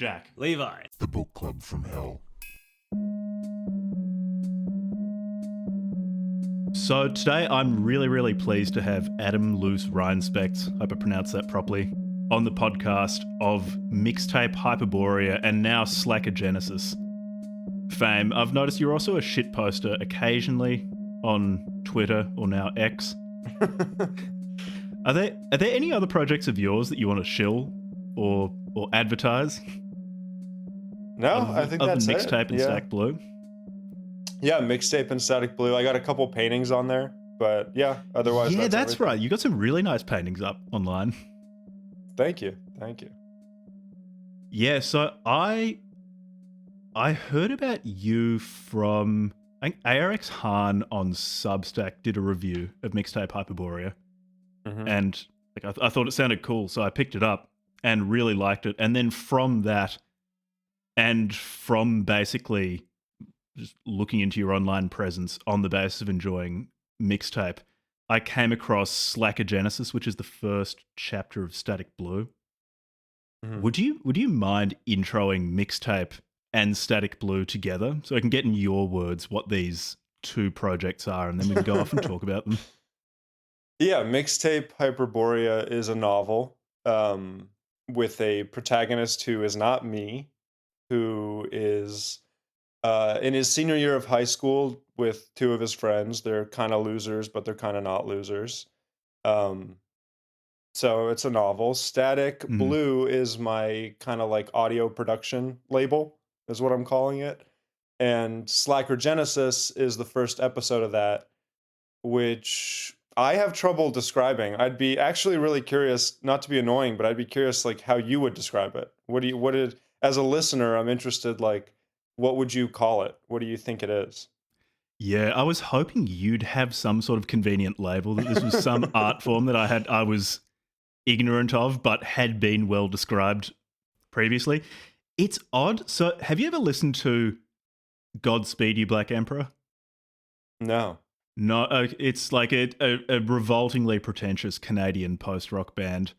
Jack. Levi. The book club from hell. So today I'm really pleased to have Adem Rienspects, hope I pronounced that properly, on the podcast of Mixtape Hyperborea and now Slackergenesis fame. I've noticed you're also a shit poster occasionally on Twitter, or now X. Are there any other projects of yours that you want to shill or advertise? No, I think that's it. Mixtape and Static Blue. Yeah, Mixtape and Static Blue. I got a couple paintings on there, but yeah, otherwise that's everything. right. You got some really nice paintings up online. Thank you. Yeah, so I heard about you from, I think ARX Han on Substack did a review of Mixtape Hyperborea, and like I thought it sounded cool, so I picked it up and really liked it. And then from that, and from basically just looking into your online presence on the basis of enjoying Mixtape, I came across Slackergenesis, which is the first chapter of Static Blue. Would you mind introing Mixtape and Static Blue together so I can get in your words what these two projects are, and then we can go off and talk about them? Yeah, Mixtape Hyperborea is a novel with a protagonist who is not me, who is in his senior year of high school with two of his friends. They're kind of losers, but they're kind of not losers. So it's a novel. Static Blue is my kind of like audio production label, is what I'm calling it. And Slackergenesis is the first episode of that, which I have trouble describing. I'd be actually really curious, not to be annoying, but I'd be curious like how you would describe it. As a listener, I'm interested, like, what would you call it? What do you think it is? Yeah, I was hoping you'd have some sort of convenient label, that this was some art form that I was ignorant of, but had been well described previously. It's odd. So have you ever listened to Godspeed You Black Emperor? No. No, it's like a revoltingly pretentious Canadian post-rock band.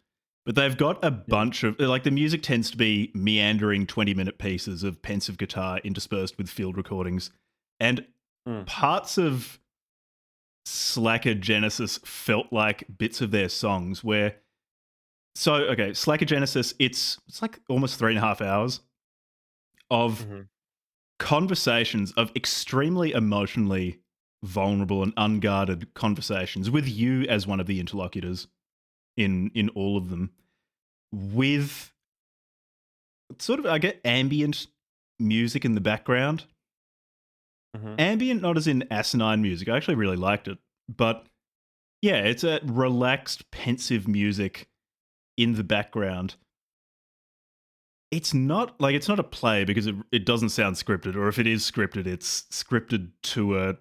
But they've got a bunch of, like, the music tends to be meandering 20-minute pieces of pensive guitar interspersed with field recordings. And parts of Slackergenesis felt like bits of their songs where... So, okay, Slackergenesis, it's like almost 3.5 hours of conversations, of extremely emotionally vulnerable and unguarded conversations with you as one of the interlocutors in all of them, with sort of, I get, ambient music in the background. Ambient, not as in asinine music. I actually really liked it. But yeah, it's a relaxed, pensive music in the background. It's not a play because it doesn't sound scripted, or if it is scripted, it's scripted to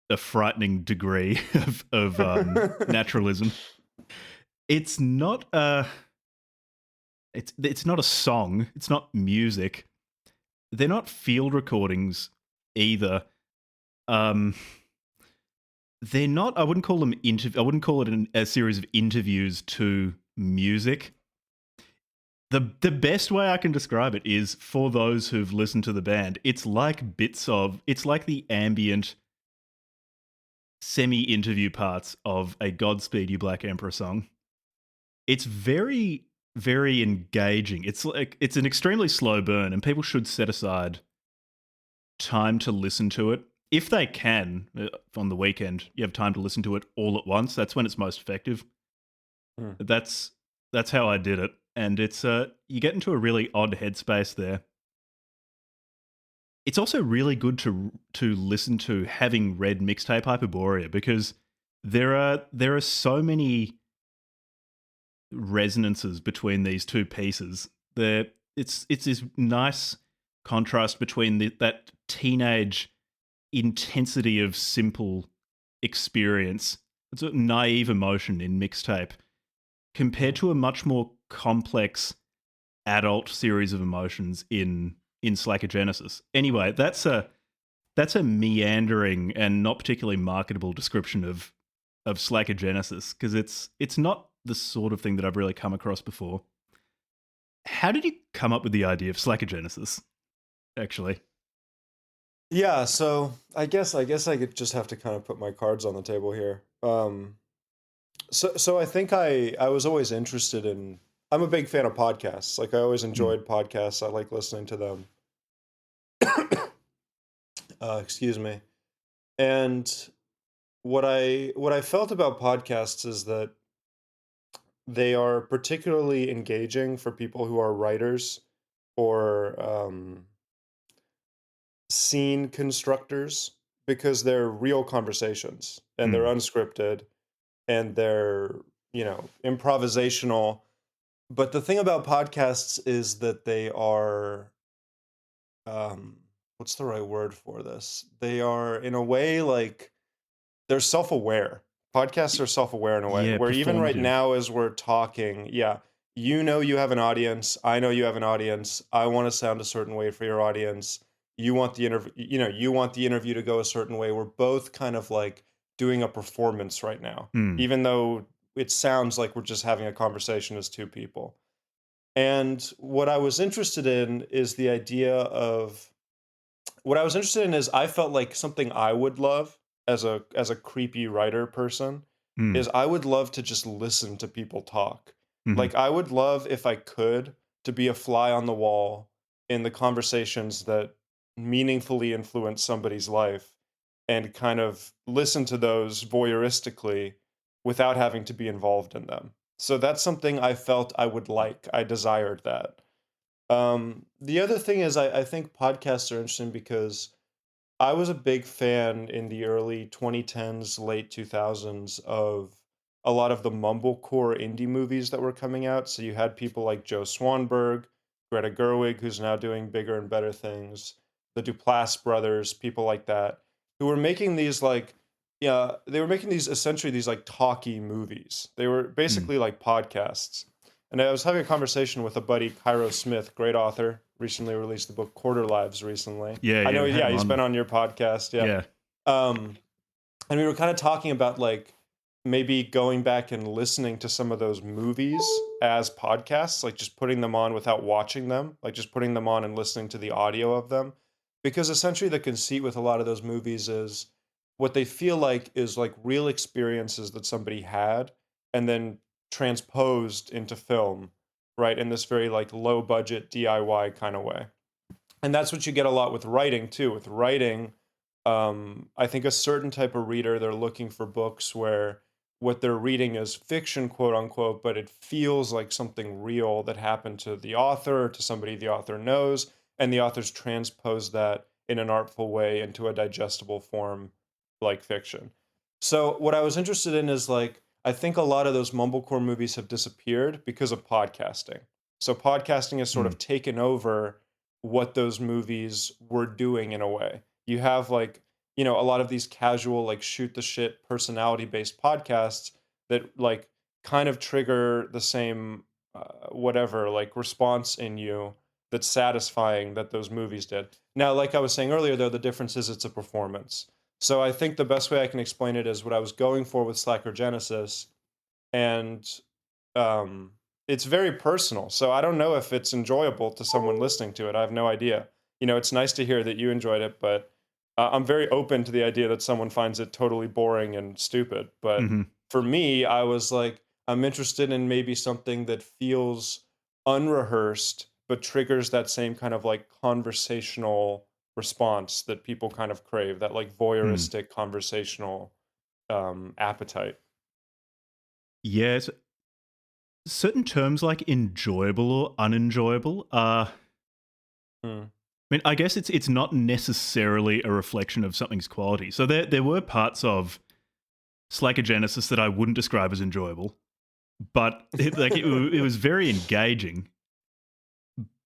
a frightening degree of naturalism. It's not it's not a song. It's not music. They're not field recordings either. They're not. I wouldn't call them I wouldn't call it a series of interviews to music. The best way I can describe it is, for those who've listened to the band, it's like the ambient semi-interview parts of a Godspeed You Black Emperor song. It's very, very engaging. It's an extremely slow burn, and people should set aside time to listen to it. If they can, on the weekend, you have time to listen to it all at once. That's when it's most effective. That's how I did it. And it's you get into a really odd headspace there. It's also really good to listen to having read Mixtape Hyperborea, because there are so many resonances between these two pieces. It's this nice contrast between that teenage intensity of simple experience, it's a naive emotion in Mixtape, compared to a much more complex adult series of emotions in Slackergenesis. Anyway, that's a meandering and not particularly marketable description of Slackergenesis, because it's not the sort of thing that I've really come across before. how did you come up with the idea of Slackogenesis, actually? Yeah, so I could just have to kind of put my cards on the table here. So I think I was always interested in. I'm a big fan of podcasts. Like I always Mm, enjoyed podcasts. I like listening to them. Excuse me. And what I felt about podcasts is that they are particularly engaging for people who are writers or scene constructors because they're real conversations and they're mm, unscripted and they're, improvisational. But the thing about podcasts is that they are, um, what's the right word for this? They are, in a way, like they're self-aware. Podcasts y- are self-aware in a way yeah, where even right performative. now as we're talking, yeah, you know you have an audience, I know you have an audience. I want to sound a certain way for your audience. You want the interview, you want the interview to go a certain way. We're both kind of like doing a performance right now, Mm, even though it sounds like we're just having a conversation as two people. And what I was interested in is I felt like something I would love as a creepy writer person mm, is I would love to just listen to people talk. mhm, Like I would love if I could to be a fly on the wall in the conversations that meaningfully influence somebody's life and kind of listen to those voyeuristically without having to be involved in them. So that's something I felt I would like. I desired that. The other thing is I think podcasts are interesting because I was a big fan in the early 2010s, late 2000s of a lot of the mumblecore indie movies that were coming out. So you had people like Joe Swanberg, Greta Gerwig, who's now doing bigger and better things, the Duplass brothers, people like that, who were making these like, yeah, they were making these essentially these like talkie movies. They were mm. basically like podcasts. And I was having a conversation with a buddy, Cairo Smith, great author, recently released the book Quarter Lives recently. Yeah, I yeah, know, we had yeah, him he's been on. on your podcast, yeah. Yeah. Um, and we were kind of talking about like maybe going back and listening to some of those movies as podcasts, like just putting them on without watching them, like just putting them on and listening to the audio of them. Because essentially the conceit with a lot of those movies is what they feel like is like real experiences that somebody had and then transposed into film, right? In this very like low budget DIY kind of way. And that's what you get a lot with writing too. With writing, I think a certain type of reader, they're looking for books where what they're reading is fiction, quote unquote, but it feels like something real that happened to the author or to somebody the author knows, and the author's transposed that in an artful way into a digestible form like fiction. So what I was interested in is like I think a lot of those mumblecore movies have disappeared because of podcasting. So podcasting has sort Mm, of taken over what those movies were doing in a way. You have like, a lot of these casual like shoot the shit personality based podcasts that like kind of trigger the same whatever like response in you that's satisfying that those movies did. Now, like I was saying earlier though, the difference is it's a performance. So I think the best way I can explain it is what I was going for with Slacker Genesis and um, it's very personal. So I don't know if it's enjoyable to someone listening to it. I have no idea. It's nice to hear that you enjoyed it, but I'm very open to the idea that someone finds it totally boring and stupid. But mhm. for me, I was like, I'm interested in maybe something that feels unrehearsed, but triggers that same kind of like conversational response that people kind of crave, that like Mm. voyeuristic conversational appetite. Yes, certain terms like enjoyable or unenjoyable are. Mm, I mean, I guess it's not necessarily a reflection of something's quality. So there were parts of Slackogenesis that I wouldn't describe as enjoyable, but it was very engaging.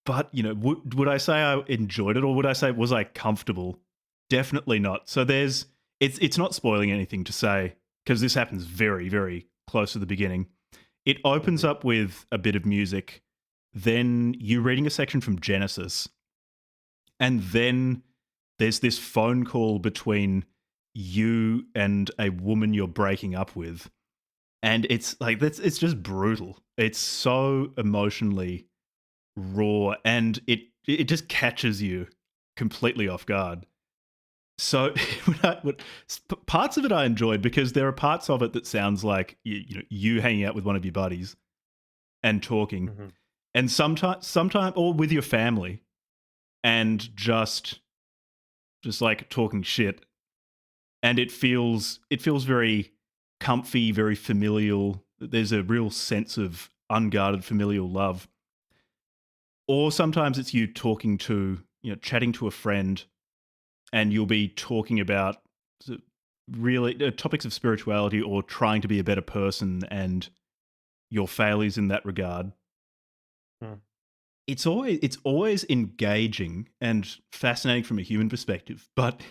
But would I say I enjoyed it, or would I say was I comfortable? Definitely not. So it's not spoiling anything to say because this happens very very close to the beginning. It opens mhm, up with a bit of music, then you reading a section from Genesis, and then there's this phone call between you and a woman you're breaking up with, and it's like it's just brutal. It's so emotionally raw, and it just catches you completely off guard. So parts of it I enjoyed because there are parts of it that sounds like you hanging out with one of your buddies and talking, Mhm. and sometimes or with your family and just like talking shit, and it feels very comfy, very familial. There's a real sense of unguarded familial love. Or sometimes it's you talking to, chatting to a friend, and you'll be talking about s- really topics of spirituality or trying to be a better person and your failures in that regard. Mm. It's always engaging and fascinating from a human perspective, but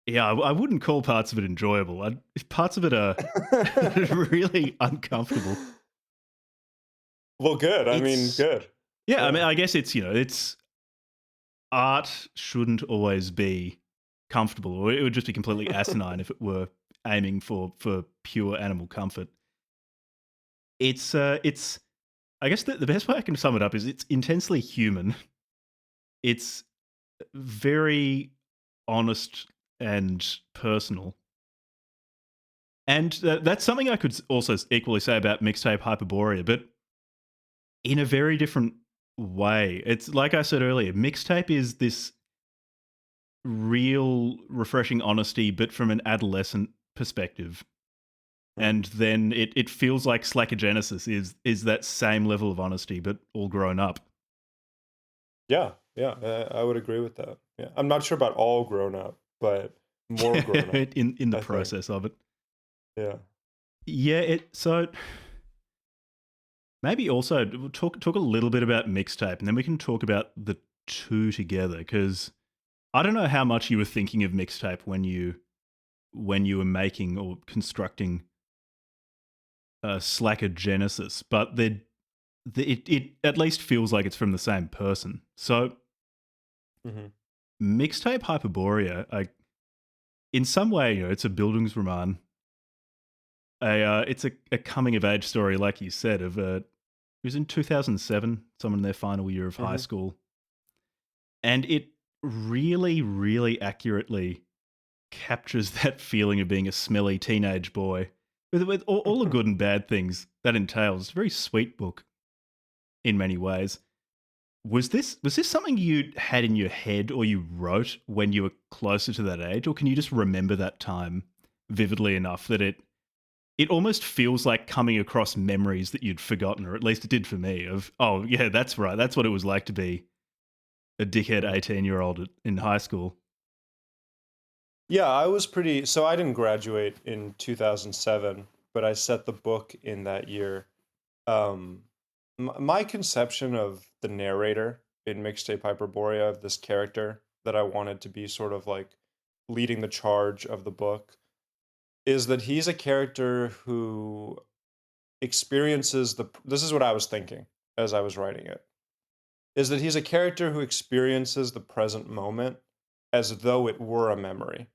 yeah, I wouldn't call parts of it enjoyable. Parts of it are really uncomfortable. Well, good. I mean, It's good. Yeah, I mean, Yeah. I guess it's art shouldn't always be comfortable, or it would just be completely asinine if it were aiming for pure animal comfort. It's I guess the best way I can sum it up is it's intensely human. It's very honest and personal. And that's something I could also equally say about Mixtape Hyperborea, but in a very different way. It's like I said earlier, Mixtape is this real, refreshing honesty, but from an adolescent perspective. Mm. And then it feels like Slacker Genesis is that same level of honesty, but all grown up. Yeah, yeah, I would agree with that. Yeah, I'm not sure about all grown up, but more grown up, in the I think. process of it. Yeah. Yeah, so maybe also we'll talk a little bit about Mixtape, and then we can talk about the two together, because I don't know how much you were thinking of Mixtape when you were making or constructing Slacker Genesis, but it at least feels like it's from the same person. So Mhm. Mixtape Hyperborea, in some way, it's a Bildungsroman. It's a coming of age story, like you said. It was in 2007, someone in their final year of high Mhm. school, and it really, really accurately captures that feeling of being a smelly teenage boy with all the good and bad things that entails. It's a very sweet book in many ways. Was this something you had in your head or you wrote when you were closer to that age, or can you just remember that time vividly enough that it almost feels like coming across memories that you'd forgotten, or at least it did for me, of, oh yeah, that's right, that's what it was like to be a dickhead Mm. 18-year-old in high school. Yeah, I was pretty so I didn't graduate in 2007, but I set the book in that year. Um, my conception of the narrator in Mixtape Hyperborea, of this character that I wanted to be sort of like leading the charge of the book, is that he's a character who experiences this is what I was thinking as I was writing it, is that he's a character who experiences the present moment as though it were a memory.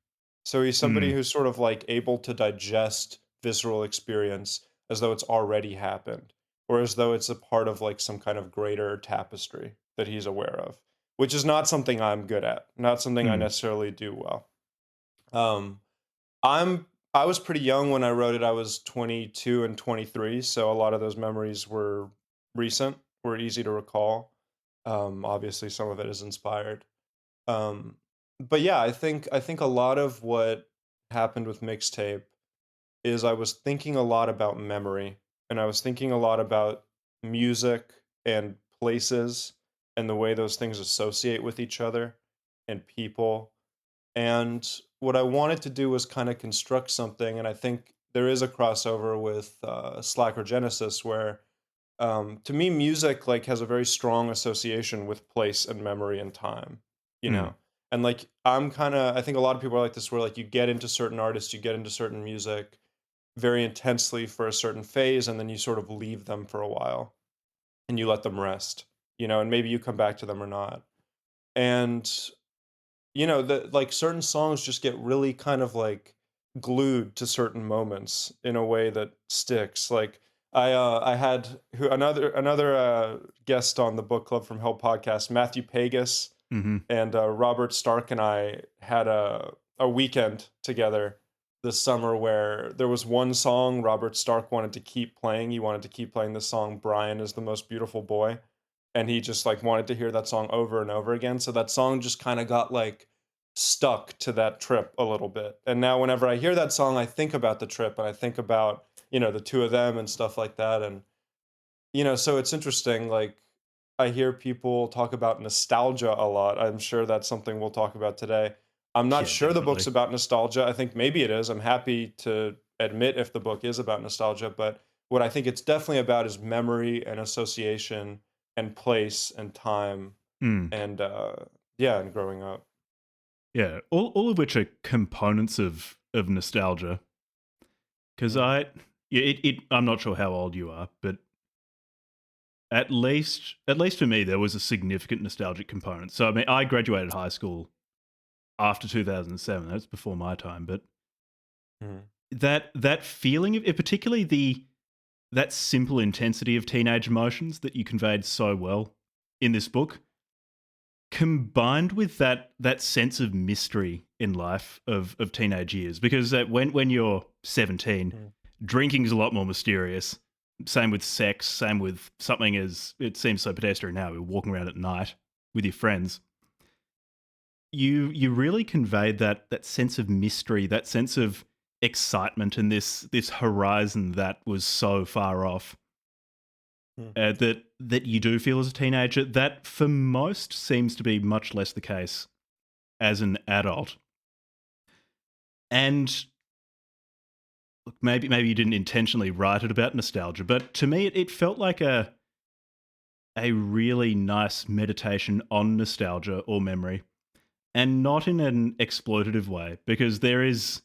So he's somebody Mm, who's sort of like able to digest visceral experience as though it's already happened, or as though it's a part of like some kind of greater tapestry that he's aware of, which is not something I'm good at, not something I mm, necessarily do well. Um, I was pretty young when I wrote it. I was 22 and 23, so a lot of those memories were recent, were easy to recall. Obviously, some of it is inspired. Um, but yeah, I think a lot of what happened with Mixtape is I was thinking a lot about memory, and I was thinking a lot about music and places and the way those things associate with each other and people. And what I wanted to do was kind of construct something, and I think there is a crossover with Slacker Genesis, where to me, music like has a very strong association with place and memory and time, you mm, know. And like I'm kind of, I think a lot of people are like this, where like you get into certain artists, you get into certain music very intensely for a certain phase, and then you sort of leave them for a while and you let them rest, and maybe you come back to them or not. And the like certain songs just get really kind of like glued to certain moments in a way that sticks. Like I had another guest on the book club from Hell podcast, Matthew Pagus, Hmm. and Robert Stark and I had a weekend together this summer where there was one song Robert Stark wanted to keep playing. He wanted to keep playing the song "Brian is the Most Beautiful Boy," and he just like wanted to hear that song over and over again. So that song just kind of got like stuck to that trip a little bit. And now whenever I hear that song, I think about the trip and I think about, the two of them and stuff like that. And so it's interesting, like, I hear people talk about nostalgia a lot. I'm sure that's something we'll talk about today. I'm not Yeah, sure the book's definitely. about nostalgia. I think maybe it is. I'm happy to admit if the book is about nostalgia, but what I think it's definitely about is memory and association and place and time Mm. and yeah, and growing up. Yeah, all of which are components of nostalgia. Because Mm, yeah, I'm not sure how old you are, but at least for me, there was a significant nostalgic component. So I mean, I graduated high school after 2007. That's before my time, but mm, that feeling of, particularly that simple intensity of teenage emotions that you conveyed so well in this book, combined with that sense of mystery in life of teenage years, because when you're 17, mm, drinking is a lot more mysterious. Same with sex, same with something as it seems so pedestrian now, we're walking around at night with your friends. You really conveyed that sense of mystery, that sense of excitement, and this horizon that was so far off, mhm, that you do feel as a teenager. That for most seems to be much less the case as an adult. And look, maybe you didn't intentionally write it about nostalgia, but to me it felt like a really nice meditation on nostalgia or memory, and not in an exploitative way, because there is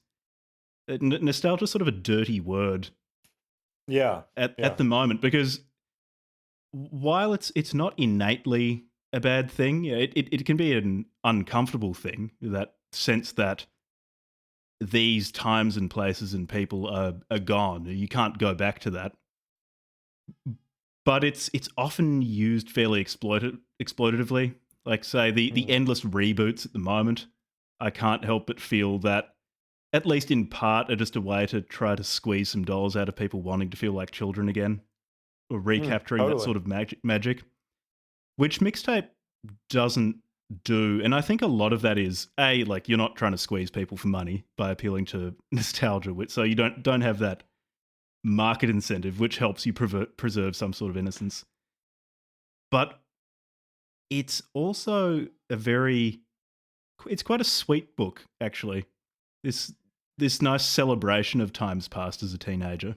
nostalgia sort of a dirty word yeah, at yeah. the moment, because while it's not innately a bad thing, yeah, it can be an uncomfortable thing, that sense that these times and places and people are gone. You can't go back to that. But it's often used fairly exploitatively. Like, say, the Mm, endless reboots at the moment. I can't help but feel that, at least in part, are just a way to try to squeeze some dollars out of people wanting to feel like children again, or recapturing that totally. sort of magic, which Mixtape doesn't do. And I think a lot of that is, A, like, you're not trying to squeeze people for money by appealing to nostalgia, so you don't have that market incentive, which helps you preserve some sort of innocence. But it's also it's quite a sweet book, actually. This this nice celebration of times past as a teenager.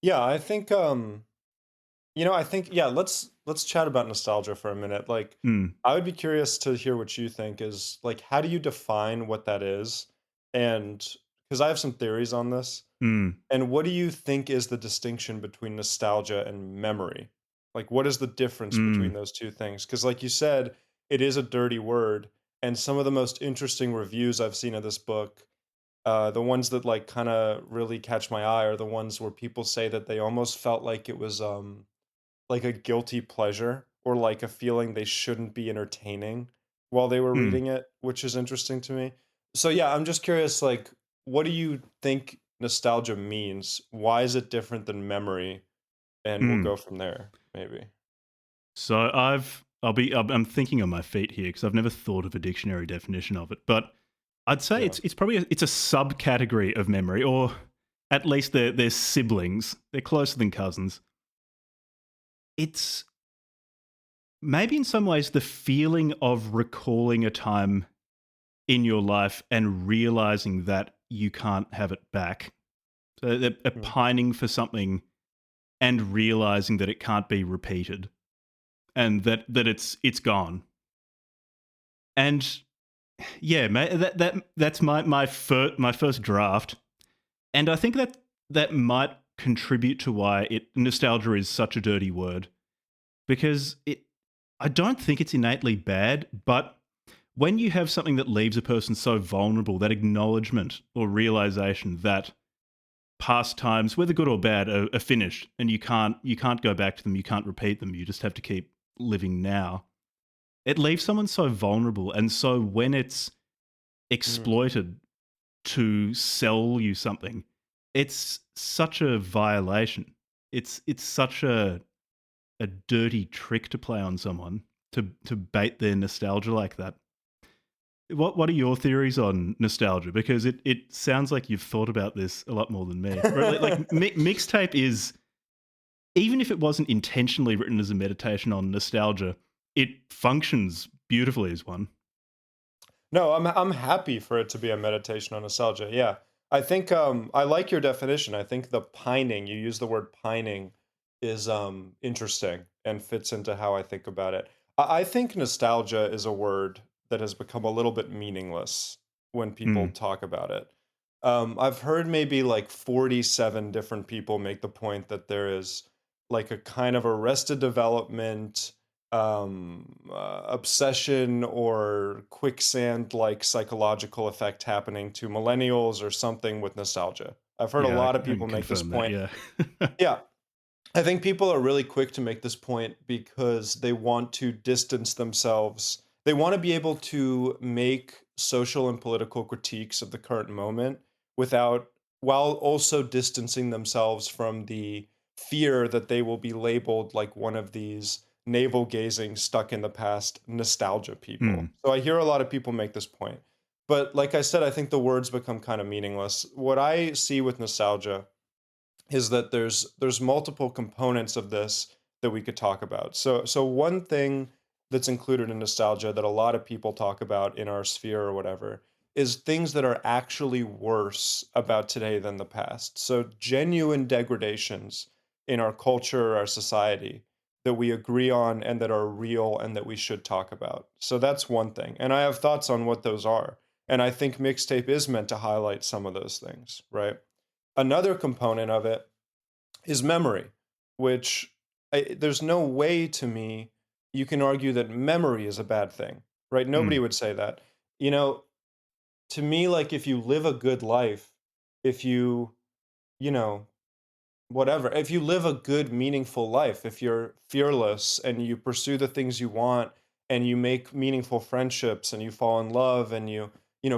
Yeah, I think I think yeah, let's chat about nostalgia for a minute. Like Mm, I would be curious to hear what you think is like how do you define what that is? And because I have some theories on this. mm, And what do you think is the distinction between nostalgia and memory? Like what is the difference between mm, those two things? Cuz like you said, it is a dirty word and some of the most interesting reviews I've seen of this book, the ones that like kind of really catch my eye are the ones where people say that they almost felt like it was like a guilty pleasure or like a feeling they shouldn't be entertaining while they were mm, reading it, which is interesting to me. So yeah, I'm just curious, like, what do you think nostalgia means? Why is it different than memory? And we'll mm. go from there, maybe. So I'm thinking on my feet here, because I've never thought of a dictionary definition of it, but I'd say Yeah. it's probably it's a subcategory of memory, or at least they're siblings. They're closer than cousins. It's maybe in some ways the feeling of recalling a time in your life and realizing that you can't have it back. So they're Mm, pining for something and realizing that it can't be repeated, and that it's gone. And yeah, that's my first draft, and I think that might contribute to why nostalgia is such a dirty word, because I don't think it's innately bad, but when you have something that leaves a person so vulnerable, that acknowledgement or realization that past times, whether good or bad, are finished, and you can't go back to them. You can't repeat them. You just have to keep living now. It leaves someone so vulnerable, and so when it's Mm. exploited to sell you something, it's such a violation. It's such a dirty trick to play on someone to bait their nostalgia like that. What are your theories on nostalgia? Because it sounds like you've thought about this a lot more than me. Right? Mixtape is, even if it wasn't intentionally written as a meditation on nostalgia, it functions beautifully as one. No, I'm happy for it to be a meditation on nostalgia. Yeah. I think I like your definition. I think the pining, you use the word pining, is interesting and fits into how I think about it. I think nostalgia is a word that has become a little bit meaningless when people Mm, talk about it. I've heard maybe like 47 different people make the point that there is like a kind of arrested development, obsession or quicksand like psychological effect happening to millennials or something with nostalgia. I've heard a yeah, I lot of can people make this confirm that. point. Yeah. Yeah, I think people are really quick to make this point because they want to distance themselves. They want to be able to make social and political critiques of the current moment without, while also distancing themselves from the fear that they will be labeled like one of these navel gazing, stuck in the past nostalgia people. Mm, So I hear a lot of people make this point. But like I said, I think the words become kind of meaningless. What I see with nostalgia is that there's multiple components of this that we could talk about. So one thing that's included in nostalgia that a lot of people talk about in our sphere or whatever is things that are actually worse about today than the past. So genuine degradations in our culture, our society that we agree on and that are real and that we should talk about. So that's one thing. And I have thoughts on what those are. And I think mixtape is meant to highlight some of those things, right? Another component of it is memory, which there's no way to me you can argue that memory is a bad thing, right? Nobody mm, would say that. You know, to me, like if you live a good life, if you, you know, whatever, if you live a good, meaningful life, if you're fearless and you pursue the things you want and you make meaningful friendships and you fall in love and you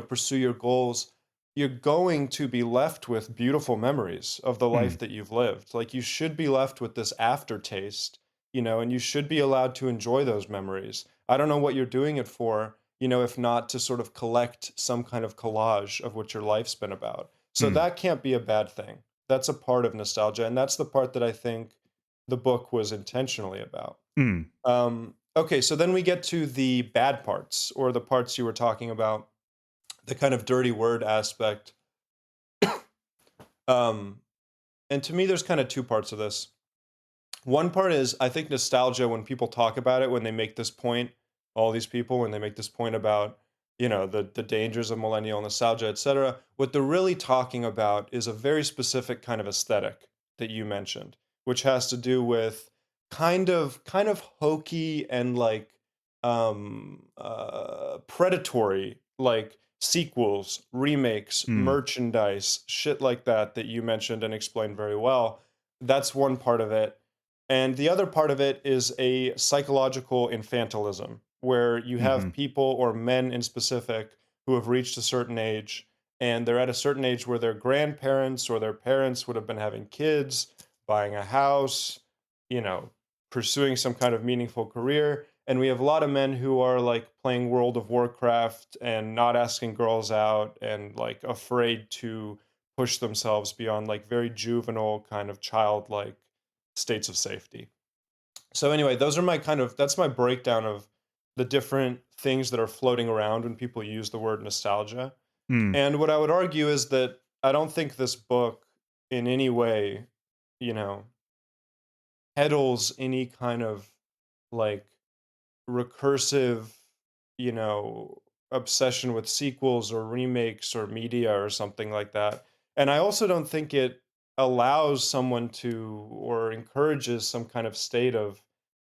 pursue your goals, you're going to be left with beautiful memories of the life mm, that you've lived. Like you should be left with this aftertaste, and you should be allowed to enjoy those memories. I don't know what you're doing it for, if not to sort of collect some kind of collage of what your life's been about. So mm, that can't be a bad thing. That's a part of nostalgia, and that's the part that I think the book was intentionally about. mm. Okay, so then we get to the bad parts, or the parts you were talking about, the kind of dirty word aspect. Um, and to me, there's kind of two parts of this. One part is I think nostalgia, when people talk about it, when they make this point, all these people, when they make this point about, the dangers of millennial nostalgia, etc., what they're really talking about is a very specific kind of aesthetic that you mentioned, which has to do with kind of hokey and like predatory, like sequels, remakes, Mm, merchandise, shit like that you mentioned and explained very well. That's one part of it, and the other part of it is a psychological infantilism, where you have mhm, people, or men in specific, who have reached a certain age, and they're at a certain age where their grandparents or their parents would have been having kids, buying a house, you know, pursuing some kind of meaningful career. And we have a lot of men who are like playing World of Warcraft and not asking girls out and like afraid to push themselves beyond like very juvenile, kind of childlike states of safety. So anyway, those are that's my breakdown of the different things that are floating around when people use the word nostalgia. mm, And what I would argue is that I don't think this book in any way, you know, peddles any kind of like recursive, you know, obsession with sequels or remakes or media or something like that. And I also don't think it allows someone to, or encourages some kind of state of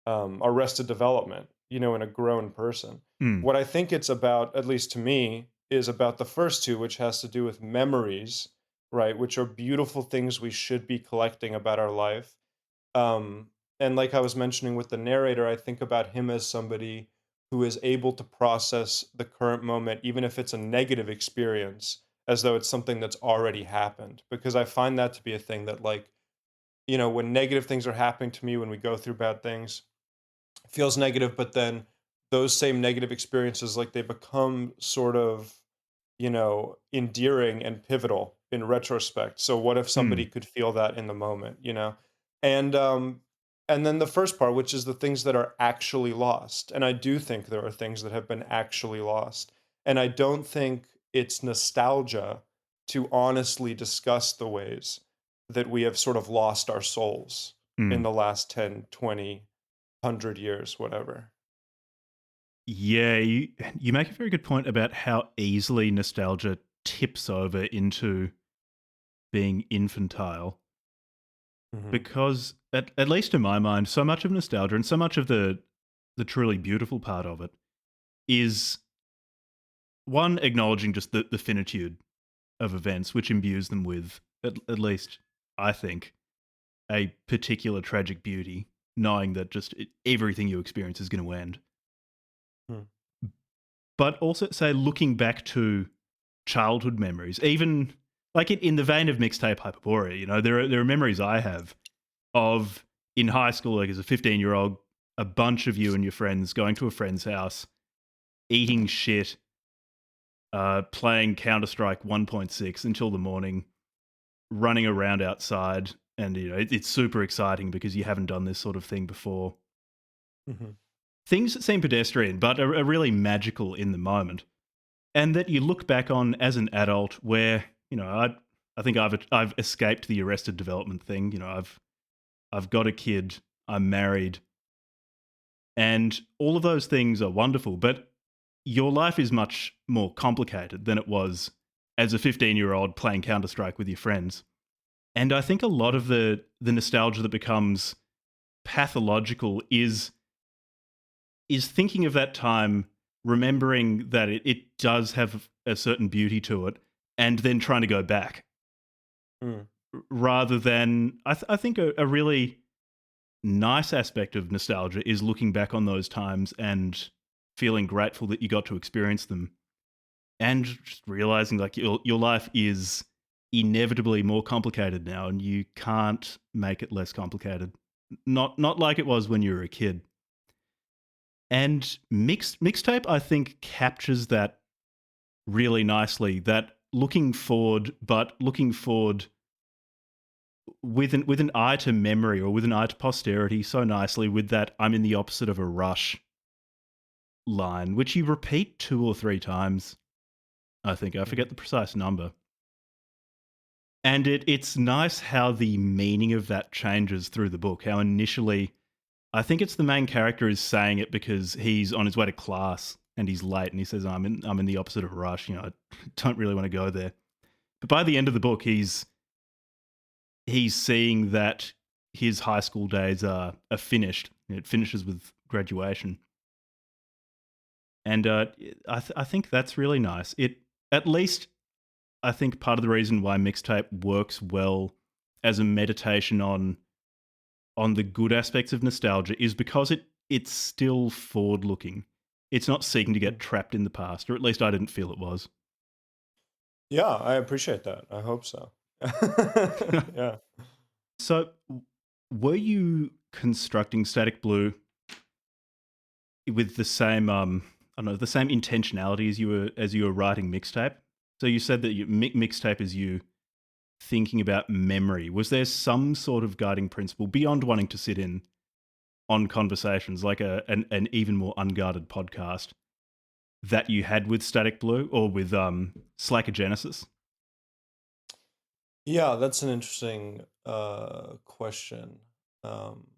arrested development, in a grown person. mm, What I think it's about, at least to me, is about the first two, which has to do with memories right? Which are beautiful things we should be collecting about our life. Um, and like I was mentioning with the narrator, I think about him as somebody who is able to process the current moment, even if it's a negative experience, as though it's something that's already happened. Because I find that to be a thing that, like, when negative things are happening to me, when we go through bad things, it feels negative, but then those same negative experiences, like, they become sort of endearing and pivotal in retrospect. So what if somebody Mm, could feel that in the moment, And and then the first part, which is the things that are actually lost. And I do think there are things that have been actually lost. And I don't think it's nostalgia to honestly discuss the ways that we have sort of lost our souls in mm. the last 10, 20, 100 years, whatever. Yeah, you make a very good point about how easily nostalgia tips over into being infantile. Hmm. Because at least in my mind, so much of nostalgia and so much of the truly beautiful part of it is one acknowledging just the finitude of events, which imbues them with at least I think a particular tragic beauty, knowing that just everything you experience is going to end. But also, say, looking back to childhood memories, even like in the vein of Mixtape Hyperborea, there are memories I have of in high school, like as a 15-year-old, a bunch of you and your friends going to a friend's house, eating shit, playing Counter Strike 1.6 until the morning, running around outside, and it's super exciting because you haven't done this sort of thing before. Hmm. Things that seem pedestrian but are really magical in the moment, and that you look back on as an adult, where I think I've escaped the arrested development thing. I've got a kid, I'm married, and all of those things are wonderful, but your life is much more complicated than it was as a 15-year-old playing Counter Strike with your friends. And I think a lot of the nostalgia that becomes pathological is thinking of that time, remembering that it does have a certain beauty to it, and then trying to go back Mm. rather than I think a really nice aspect of nostalgia is looking back on those times and feeling grateful that you got to experience them, and just realizing like your life is inevitably more complicated now, and you can't make it less complicated. Not like it was when you were a kid. And mixtape, I think, captures that really nicely. That looking forward, but looking forward with an eye to memory or with an eye to posterity, so nicely. With that, I'm in the opposite of a rush line, which you repeat 2 or 3 times. I think I forget Mhm. the precise number. And it's nice how the meaning of that changes through the book. How initially, I think it's the main character is saying it because he's on his way to class and he's late, and he says, I'm in the opposite of rush. I don't really want to go there." But by the end of the book, he's seeing that his high school days are finished. It finishes with graduation, and I think that's really nice. It at least I think part of the reason why mixtape works well as a meditation on the good aspects of nostalgia is because it's still forward looking. It's not seeking to get Mm. trapped in the past, or at least I didn't feel it was. Yeah, I appreciate that. I hope so. Yeah. So, were you constructing Static Blue with the same I don't know, the same intentionality as you were writing mixtape? So you said that mixtape is you thinking about memory. Was there some sort of guiding principle beyond wanting to sit in on conversations like an even more unguarded podcast that you had with Static Blue or with Slacker Genesis? Yeah, that's an interesting question. Um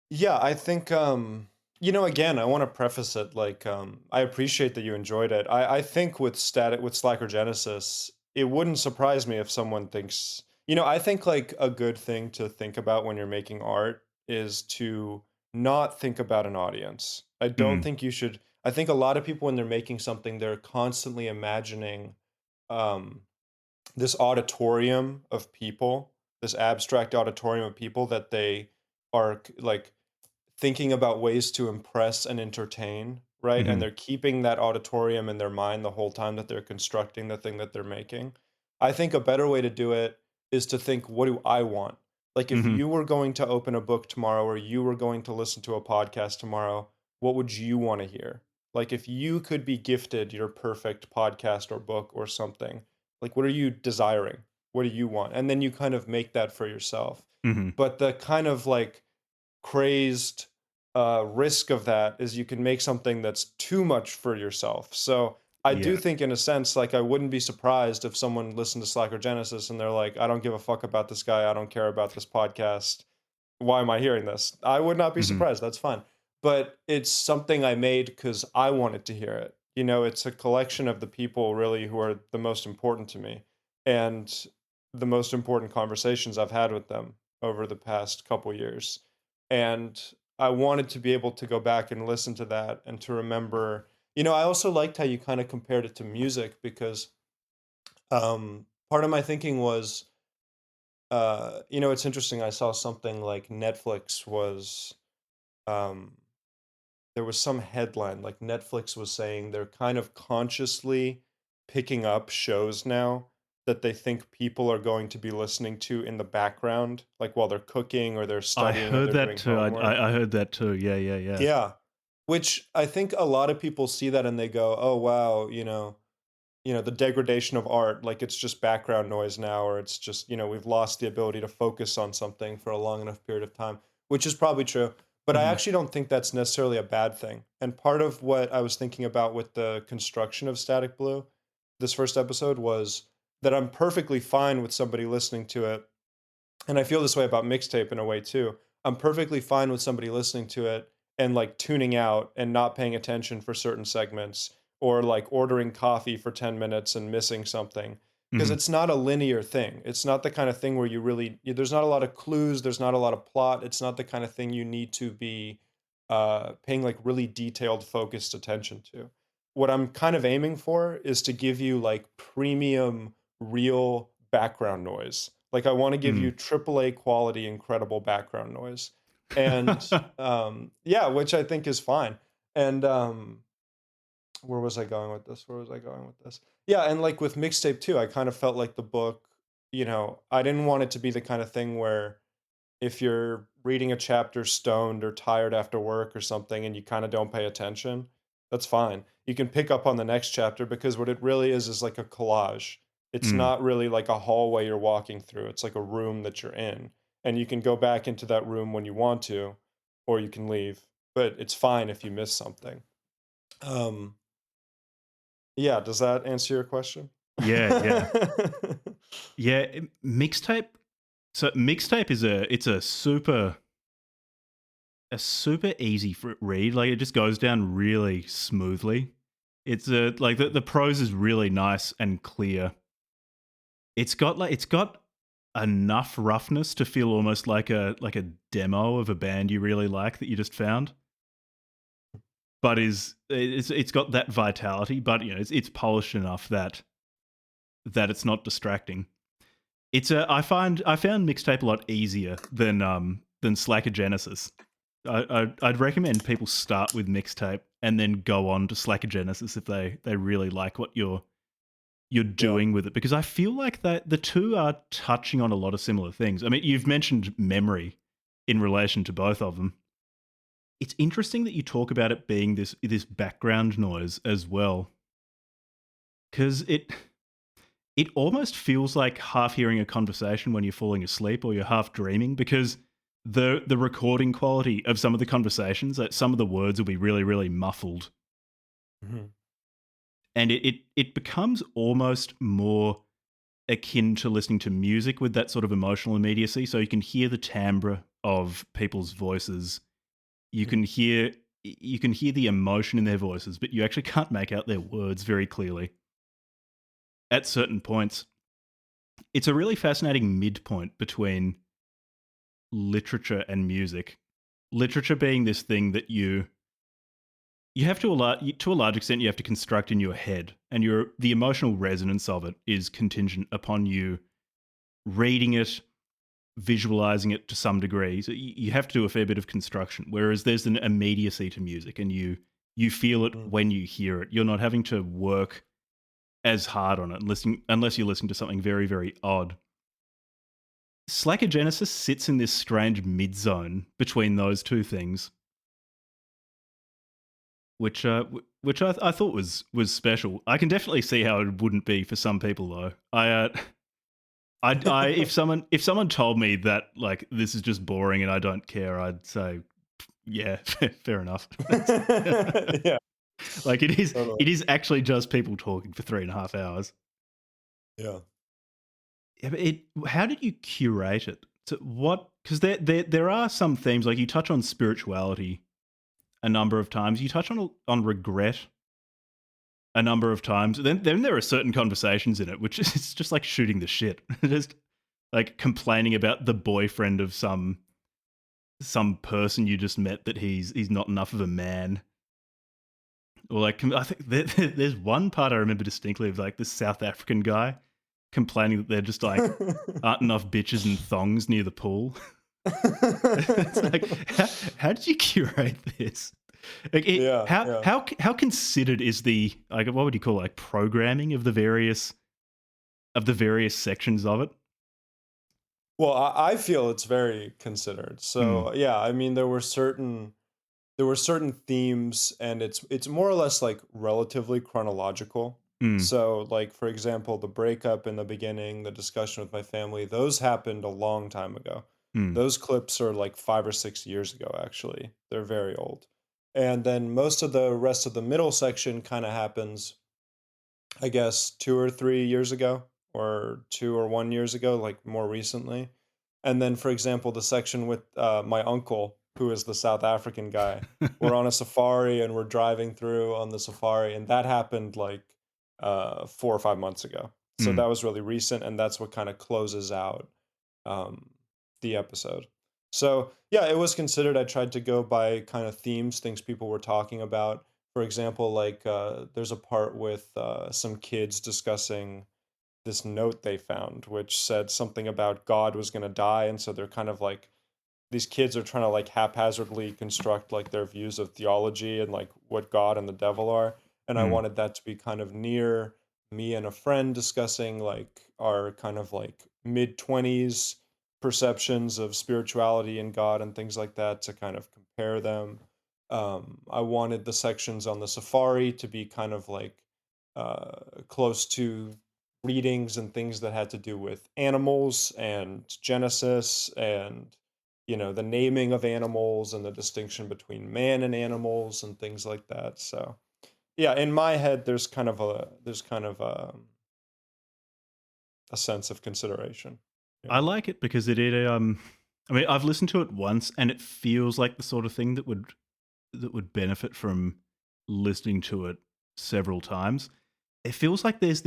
yeah, I think again, I want to preface it like I appreciate that you enjoyed it. I think with Slacker Genesis, it wouldn't surprise me if someone thinks, I think like a good thing to think about when you're making art is to not think about an audience. I don't Mm, think you should. I think a lot of people when they're making something, they're constantly imagining um this auditorium of people, this abstract auditorium of people that they are like thinking about ways to impress and entertain, right? And Hmm. they're keeping that auditorium in their mind the whole time that they're constructing the thing that they're making. I think a better way to do it is to think, what do I want? Like if Hmm. you were going to open a book tomorrow or you were going to listen to a podcast tomorrow, what would you want to hear? Like if you could be gifted your perfect podcast or book or something, like what are you desiring? What do you want? And then you kind of make that for yourself. Hmm. But the kind of like crazed risk of that is you can make something that's too much for yourself. So I do Yeah. think, in a sense, like I wouldn't be surprised if someone listened to Slacker Genesis and they're like, I don't give a fuck about this guy. I don't care about this podcast. Why am I hearing this? I would not be Hmm. surprised. That's fine. But it's something I made because I wanted to hear it. You know, it's a collection of the people really who are the most important to me and the most important conversations I've had with them over the past couple years. And I wanted to be able to go back and listen to that and to remember. You know, I also liked how you kind of compared it to music because part of my thinking was, you know, it's interesting. I saw something like Netflix was, um, there was some headline like Netflix was saying they're kind of consciously picking up shows now that they think people are going to be listening to in the background, like while they're cooking or they're I studying or heard they're that doing too. homework. I heard that too. Yeah, yeah, yeah. Yeah. Which I think a lot of people see that and they go, "Oh wow, you know, the degradation of art, like it's just background noise now, or it's just, you know, we've lost the ability to focus on something for a long enough period of time," which is probably true. But I Hmm. actually don't think that's necessarily a bad thing. And part of what I was thinking about with the construction of Static Blue, this first episode, was that I'm perfectly fine with somebody listening to it, and I feel this way about Mixtape in a way too. I'm perfectly fine with somebody listening to it and like tuning out and not paying attention for certain segments or like ordering coffee for 10 minutes and missing something because Hmm. it's not a linear thing. It's not the kind of thing where you really there's not a lot of clues, there's not a lot of plot. It's not the kind of thing you need to be paying like really detailed focused attention to. What I'm kind of aiming for is to give you like premium real background noise. Like I want to give you Mm. AAA quality, incredible background noise. And yeah, which I think is fine. And where was I going with this? Where was I going with this? Yeah, and like with Mixtape too, I kind of felt like the book, you know, I didn't want it to be the kind of thing where if you're reading a chapter stoned or tired after work or something and you kind of don't pay attention, that's fine. You can pick up on the next chapter because what it really is like a collage. It's Mm. not really like a hallway you're walking through. It's like a room that you're in. And you can go back into that room when you want to, or you can leave. But it's fine if you miss something. Um, yeah, does that answer your question? Yeah, yeah. Yeah, mixtape. So mixtape is a super easy read. Like it just goes down really smoothly. It's a like the prose is really nice and clear. It's got enough roughness to feel almost like a demo of a band you really like that you just found. But it's got that vitality, but you know it's polished enough that it's not distracting. I found mixtape a lot easier than Slacker Genesis. I'd recommend people start with mixtape and then go on to Slacker Genesis if they really like what you're Yeah. doing with it, because I feel like that the two are touching on a lot of similar things. I mean, you've mentioned memory in relation to both of them. It's interesting that you talk about it being this background noise as well, because it almost feels like half hearing a conversation when you're falling asleep or you're half dreaming, because the recording quality of some of the conversations, that some of the words will be really really muffled, Mhm. and it becomes almost more akin to listening to music with that sort of emotional immediacy. So you can hear the timbre of people's voices, you Mhm. can hear you can hear the emotion in their voices, but you actually can't make out their words very clearly at certain points. It's a really fascinating midpoint between literature and music. Literature being this thing that you have to a large extent you have to construct in your head, and the emotional resonance of it is contingent upon you reading it, visualizing it to some degree. So you have to do a fair bit of construction. Whereas there's an immediacy to music, and you feel it Mm. when you hear it. You're not having to work as hard on it, unless you're listening to something very, very odd. Slacker Genesis sits in this strange mid zone between those two things, which I thought was special. I can definitely see how it wouldn't be for some people though. If someone told me that like this is just boring and I don't care, I'd say yeah, fair enough. Yeah, Like it is totally. it is actually just people talking for 3.5 hours. Yeah. Yeah, but how did you curate it? So what? Because there are some themes like you touch on spirituality a number of times. You touch on regret a number of times. Then there are certain conversations in it which is it's just like shooting the shit, just like complaining about the boyfriend of some person you just met that he's not enough of a man. Or like I think there's one part I remember distinctly of like this South African guy complaining that there just like aren't enough bitches and thongs near the pool. It's like how did you curate this? Like Yeah, yeah. how considered is the like what would you call it, like programming of the various sections of it? Well, I feel it's very considered. Mm, So yeah, I mean, there were certain themes, and it's more or less like relatively chronological. mm, So like for example, the breakup in the beginning, the discussion with my family, those happened a long time ago. mm, Those clips are like 5 or 6 years ago, actually. They're very old. And then most of the rest of the middle section kind of happens, I guess, 2 or 3 years ago, or 2 or 1 years ago, like more recently. And then, for example, the section with my uncle, who is the South African guy, we're on a safari and we're driving through on the safari, and that happened like 4 or 5 months ago. So mm. that was really recent, and that's what kind of closes out um, the episode. So yeah, it was considered. I tried to go by kind of themes, things people were talking about. For example, like there's a part with some kids discussing this note they found, which said something about God was going to die, and so they're kind of like these kids are trying to like haphazardly construct like their views of theology and like what God and the devil are. And I Mm. wanted that to be kind of near me and a friend discussing like our kind of like mid 20s perceptions of spirituality and God and things like that, to kind of compare them. I wanted the sections on the safari to be kind of like close to readings and things that had to do with animals and Genesis, and the naming of animals and the distinction between man and animals and things like that. So yeah, in my head there's kind of a sense of consideration. I Yeah. like it because I mean I've listened to it once and it feels like the sort of thing that would benefit from listening to it several times. It feels like there's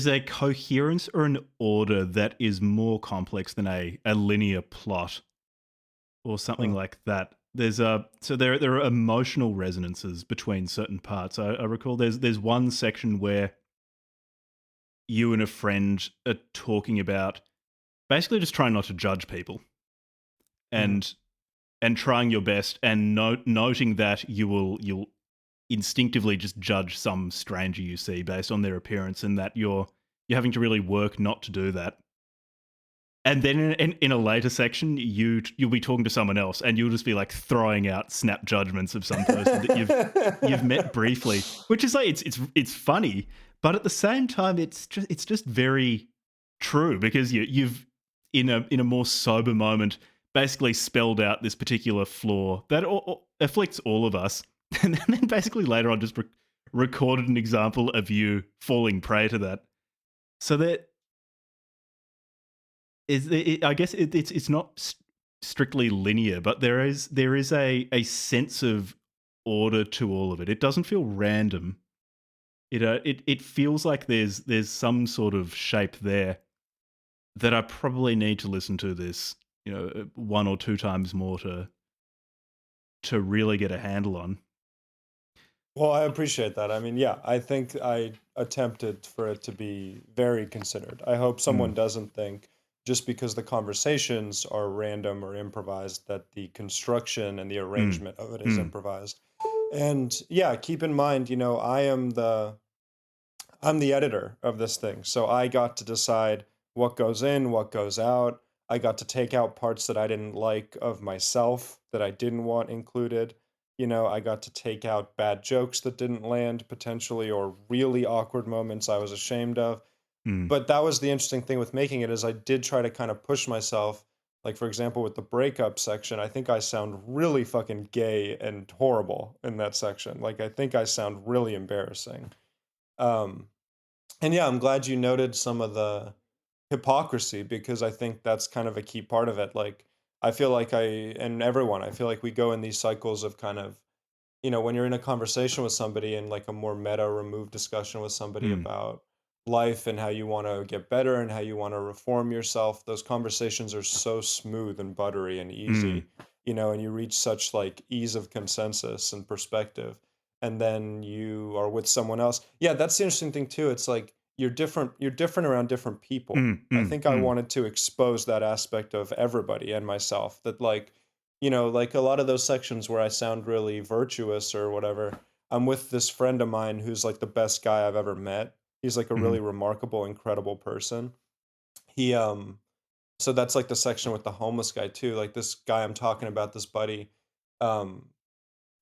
a coherence or an order that is more complex than a linear plot or something Huh. like that. There are emotional resonances between certain parts. I recall there's one section where you and a friend are talking about basically just trying not to judge people Mhm. and trying your best and noting that you'll instinctively just judge some stranger you see based on their appearance, and that you're having to really work not to do that. And then in a later section, you'll be talking to someone else, and you'll just be like throwing out snap judgments of some person that you've met briefly, which is like it's funny, but at the same time, it's just very true because you've in a more sober moment basically spelled out this particular flaw that afflicts all of us, and then basically later on just recorded an example of you falling prey to that. So that I guess it's not strictly linear, but there is a sense of order to all of it. It doesn't feel random. It feels like there's some sort of shape there that I probably need to listen to this, one or two times more to really get a handle on. Well, I appreciate that. I mean, yeah, I think I attempted for it to be very considered. I hope Mm, someone doesn't think just because the conversations are random or improvised that the construction and the mm, arrangement of it is mm, improvised. And yeah, keep in mind, I'm the editor of this thing. So I got to decide what goes in, what goes out. I got to take out parts that I didn't like of myself that I didn't want included. I got to take out bad jokes that didn't land potentially or really awkward moments I was ashamed of. mm, But that was the interesting thing with making it is I did try to kind of push myself. Like for example, with the breakup section, I think I sound really fucking gay and horrible in that section. Like I think I sound really embarrassing. Um and yeah, I'm glad you noted some of the hypocrisy because I think that's kind of a key part of it. Like, I feel like I feel like we go in these cycles of kind of, when you're in a conversation with somebody and like a more meta removed discussion with somebody mm, about life and how you want to get better and how you want to reform yourself, those conversations are so smooth and buttery and mm, easy, and you reach such like ease of consensus and perspective. And then you are with someone else. Yeah, that's the interesting thing too. It's like you're different around different people. mm, I mm, think I mm, wanted to expose that aspect of everybody and myself that like like a lot of those sections where I sound really virtuous or whatever, I'm with this friend of mine who's like the best guy I've ever met. He's like a mm, really remarkable, incredible person. So that's like the section with the homeless guy too. Like this guy I'm talking about, this buddy, um,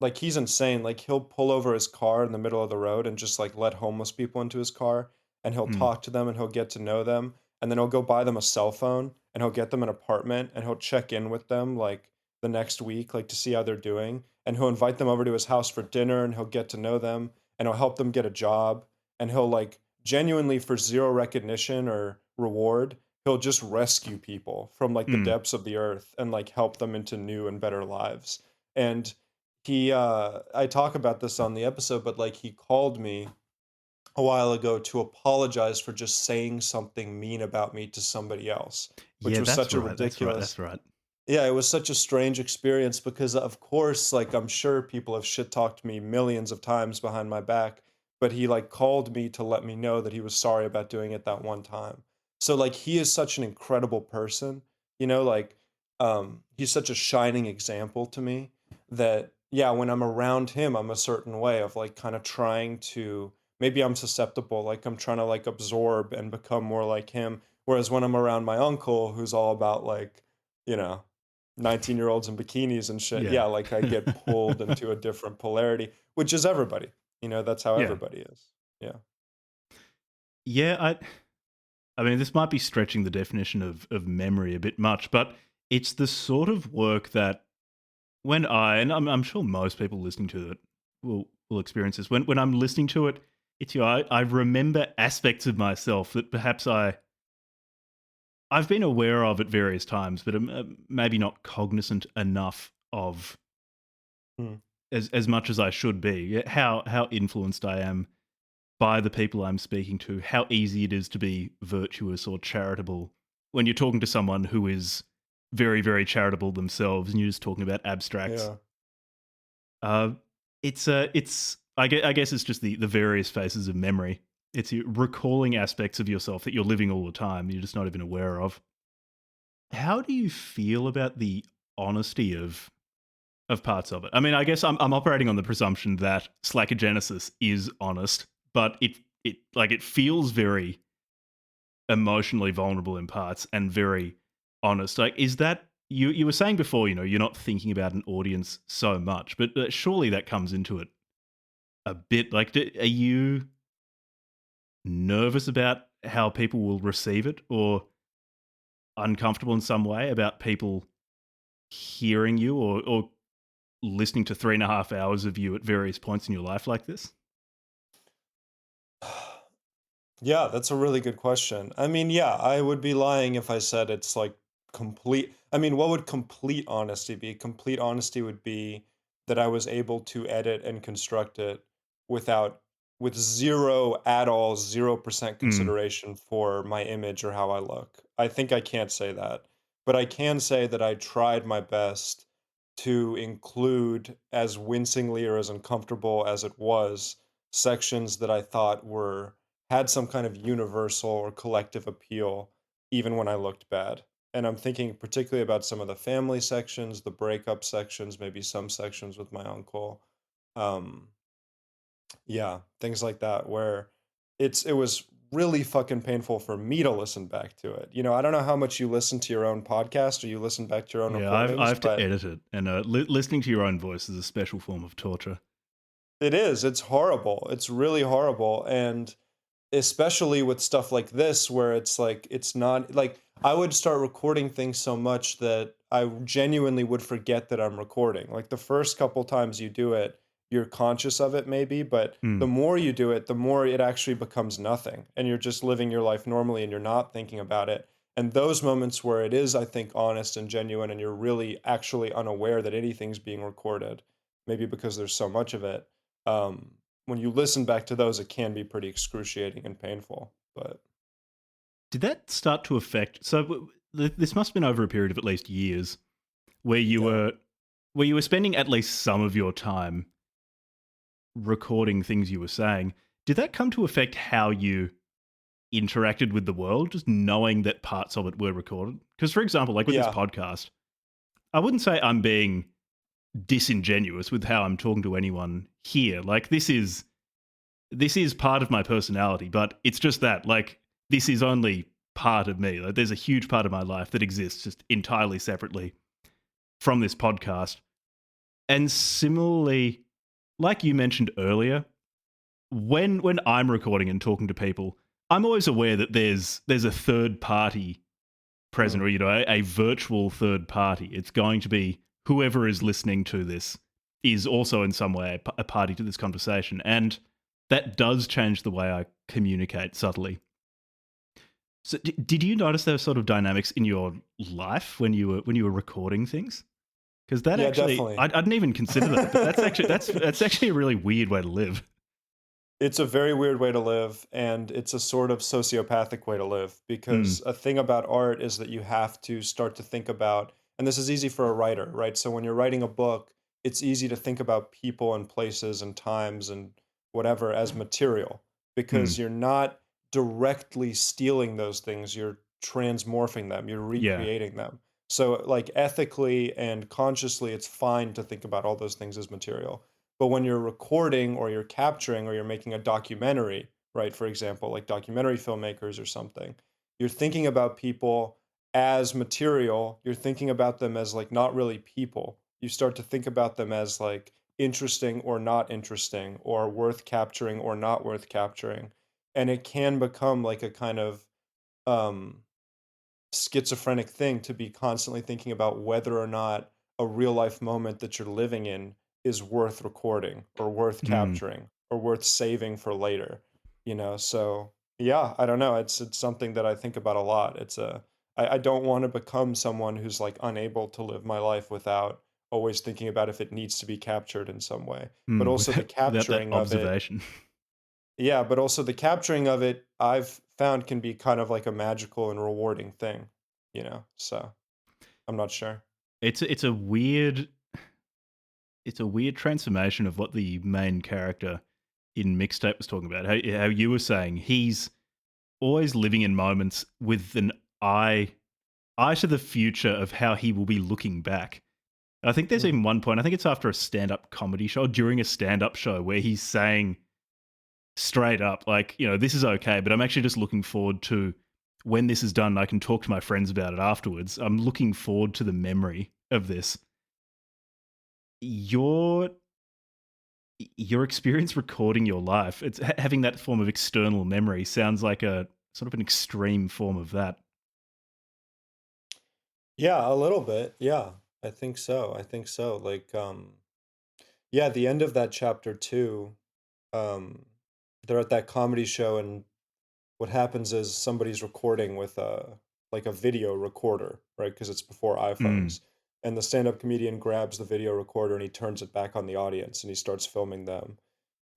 like, he's insane, like, he'll pull over his car in the middle of the road and just, like, let homeless people into his car, and he'll mm, talk to them, and he'll get to know them, and then he'll go buy them a cell phone, and he'll get them an apartment, and he'll check in with them, like, the next week, like, to see how they're doing, and he'll invite them over to his house for dinner, and he'll get to know them, and he'll help them get a job, and he'll, like, genuinely for 0 recognition or reward, he'll just rescue people from, like, the mm. depths of the earth and, like, help them into new and better lives, and I talk about this on the episode, but like he called me a while ago to apologize for just saying something mean about me to somebody else, which Yeah, was that's such a right. That's right. ridiculous. That's right. Yeah, it was such a strange experience because of course, like I'm sure people have shit talked me millions of times behind my back, but he like called me to let me know that he was sorry about doing it that one time. So like he is such an incredible person, like he's such a shining example to me that yeah, when I'm around him, I'm a certain way of like kind of trying to maybe I'm susceptible, like I'm trying to like absorb and become more like him. Whereas when I'm around my uncle, who's all about like, you know, 19-year-olds in bikinis and shit, Yeah. yeah, like I get pulled into a different polarity, which is everybody. That's how Yeah. everybody is. Yeah. Yeah, I mean, this might be stretching the definition of memory a bit much, but it's the sort of work that when and I'm sure most people listening to it will experience this. When I'm listening to it, it's I remember aspects of myself that perhaps I've been aware of at various times, but I'm maybe not cognizant enough of Mm. as much as I should be. Yeah, how influenced I am by the people I'm speaking to, how easy it is to be virtuous or charitable when you're talking to someone who is very, very charitable themselves and you're just talking about abstracts. Yeah. Uh, it's I guess it's just the various phases of memory. It's you recalling aspects of yourself that you're living all the time, you're just not even aware of. How do you feel about the honesty of parts of it? I mean, I guess I'm operating on the presumption that Slackogenesis is honest, but it feels very emotionally vulnerable in parts and very honest. Like, is that you were saying before? You're not thinking about an audience so much, but surely that comes into it a bit. Like, are you nervous about how people will receive it, or uncomfortable in some way about people hearing you or listening to 3.5 hours of you at various points in your life like this? Yeah, that's a really good question. I mean, yeah, I would be lying if I said it's like complete. I mean, what would complete honesty be? Complete honesty would be that I was able to edit and construct it without, with zero at all, 0% Mm, consideration for my image or how I look. I think I can't say that, but I can say that I tried my best to include, as wincingly or as uncomfortable as it was, sections that I thought were had some kind of universal or collective appeal, even when I looked bad. And I'm thinking particularly about some of the family sections, the breakup sections, maybe some sections with my uncle. Um, yeah, things like that where it was really fucking painful for me to listen back to it. I don't know how much you listen to your own podcast or you listen back to your own Yeah, I recordings, have to but edit it, and listening to your own voice is a special form of torture. it is. It's horrible. It's really horrible. And especially with stuff like this, where it's like, it's not like I would start recording things so much that I genuinely would forget that I'm recording. Like the first couple times you do it, you're conscious of it maybe, but the Mm, more you do it, the more it actually becomes nothing. And you're just living your life normally and you're not thinking about it. And those moments where it is, I think, honest and genuine, and you're really actually unaware that anything's being recorded, maybe because there's so much of it. When you listen back to those, it can be pretty excruciating and painful. But did that start to affect? So this must have been over a period of at least years, where you yeah, were where you were spending at least some of your time recording things you were saying. Did that come to affect how you interacted with the world, just knowing that parts of it were recorded? Because, for example, like with this yeah, podcast, I wouldn't say I'm being disingenuous with how I'm talking to anyone here. Like this is part of my personality, but it's just that, like, this is only part of me. Like, there's a huge part of my life that exists just entirely separately from this podcast. And similarly, like you mentioned earlier, when I'm recording and talking to people, I'm always aware that there's a third party present, mm, or a virtual third party. It's going to be whoever is listening to this is also in some way a party to this conversation, and that does change the way I communicate subtly. So, did you notice those sort of dynamics in your life when you were recording things? Because that yeah, actually, definitely. I didn't even consider that, but that's actually a really weird way to live. It's a very weird way to live, and it's a sort of sociopathic way to live Mm, because a thing about art is that you have to start to think about, and this is easy for a writer, right? So when you're writing a book, it's easy to think about people and places and times and whatever as material mm, because you're not directly stealing those things, you're transmorphing them, you're yeah. recreating them. So, like, ethically and consciously, it's fine to think about all those things as material. But when you're recording or you're capturing or you're making a documentary, right? For example, like documentary filmmakers or something, you're thinking about people as material. You're thinking about them as like not really people. You start to think about them as like interesting or not interesting, or worth capturing or not worth capturing. And it can become like a kind of um schizophrenic thing to be constantly thinking about whether or not a real life moment that you're living in is worth recording or worth Mm, capturing or worth saving for later. So yeah, I don't know, it's something that I think about a lot. I don't want to become someone who's like unable to live my life without always thinking about if it needs to be captured in some way, but mm, also the without that capturing of it. observation. Yeah, but also the capturing of it, I've found, can be kind of like a magical and rewarding thing. So I'm not sure. It's a weird transformation of what the main character in Mixtape was talking about. How you were saying he's always living in moments with an eye to the future of how he will be looking back. I think there's Mm. even one point, I think it's after a stand-up comedy show, during a stand-up show, where he's saying straight up, like, this is okay, but I'm actually just looking forward to when this is done, I can talk to my friends about it afterwards. I'm looking forward to the memory of this. Your your experience recording your life, it's having that form of external memory sounds like a sort of an extreme form of that. Yeah, a little bit. Yeah, I think so. I think so. Like, yeah, the end of that chapter too. Um, they're at that comedy show, and what happens is somebody's recording with a like a video recorder, right? Because it's before Mm, iPhones. And the stand-up comedian grabs the video recorder and he turns it back on the audience and he starts filming them.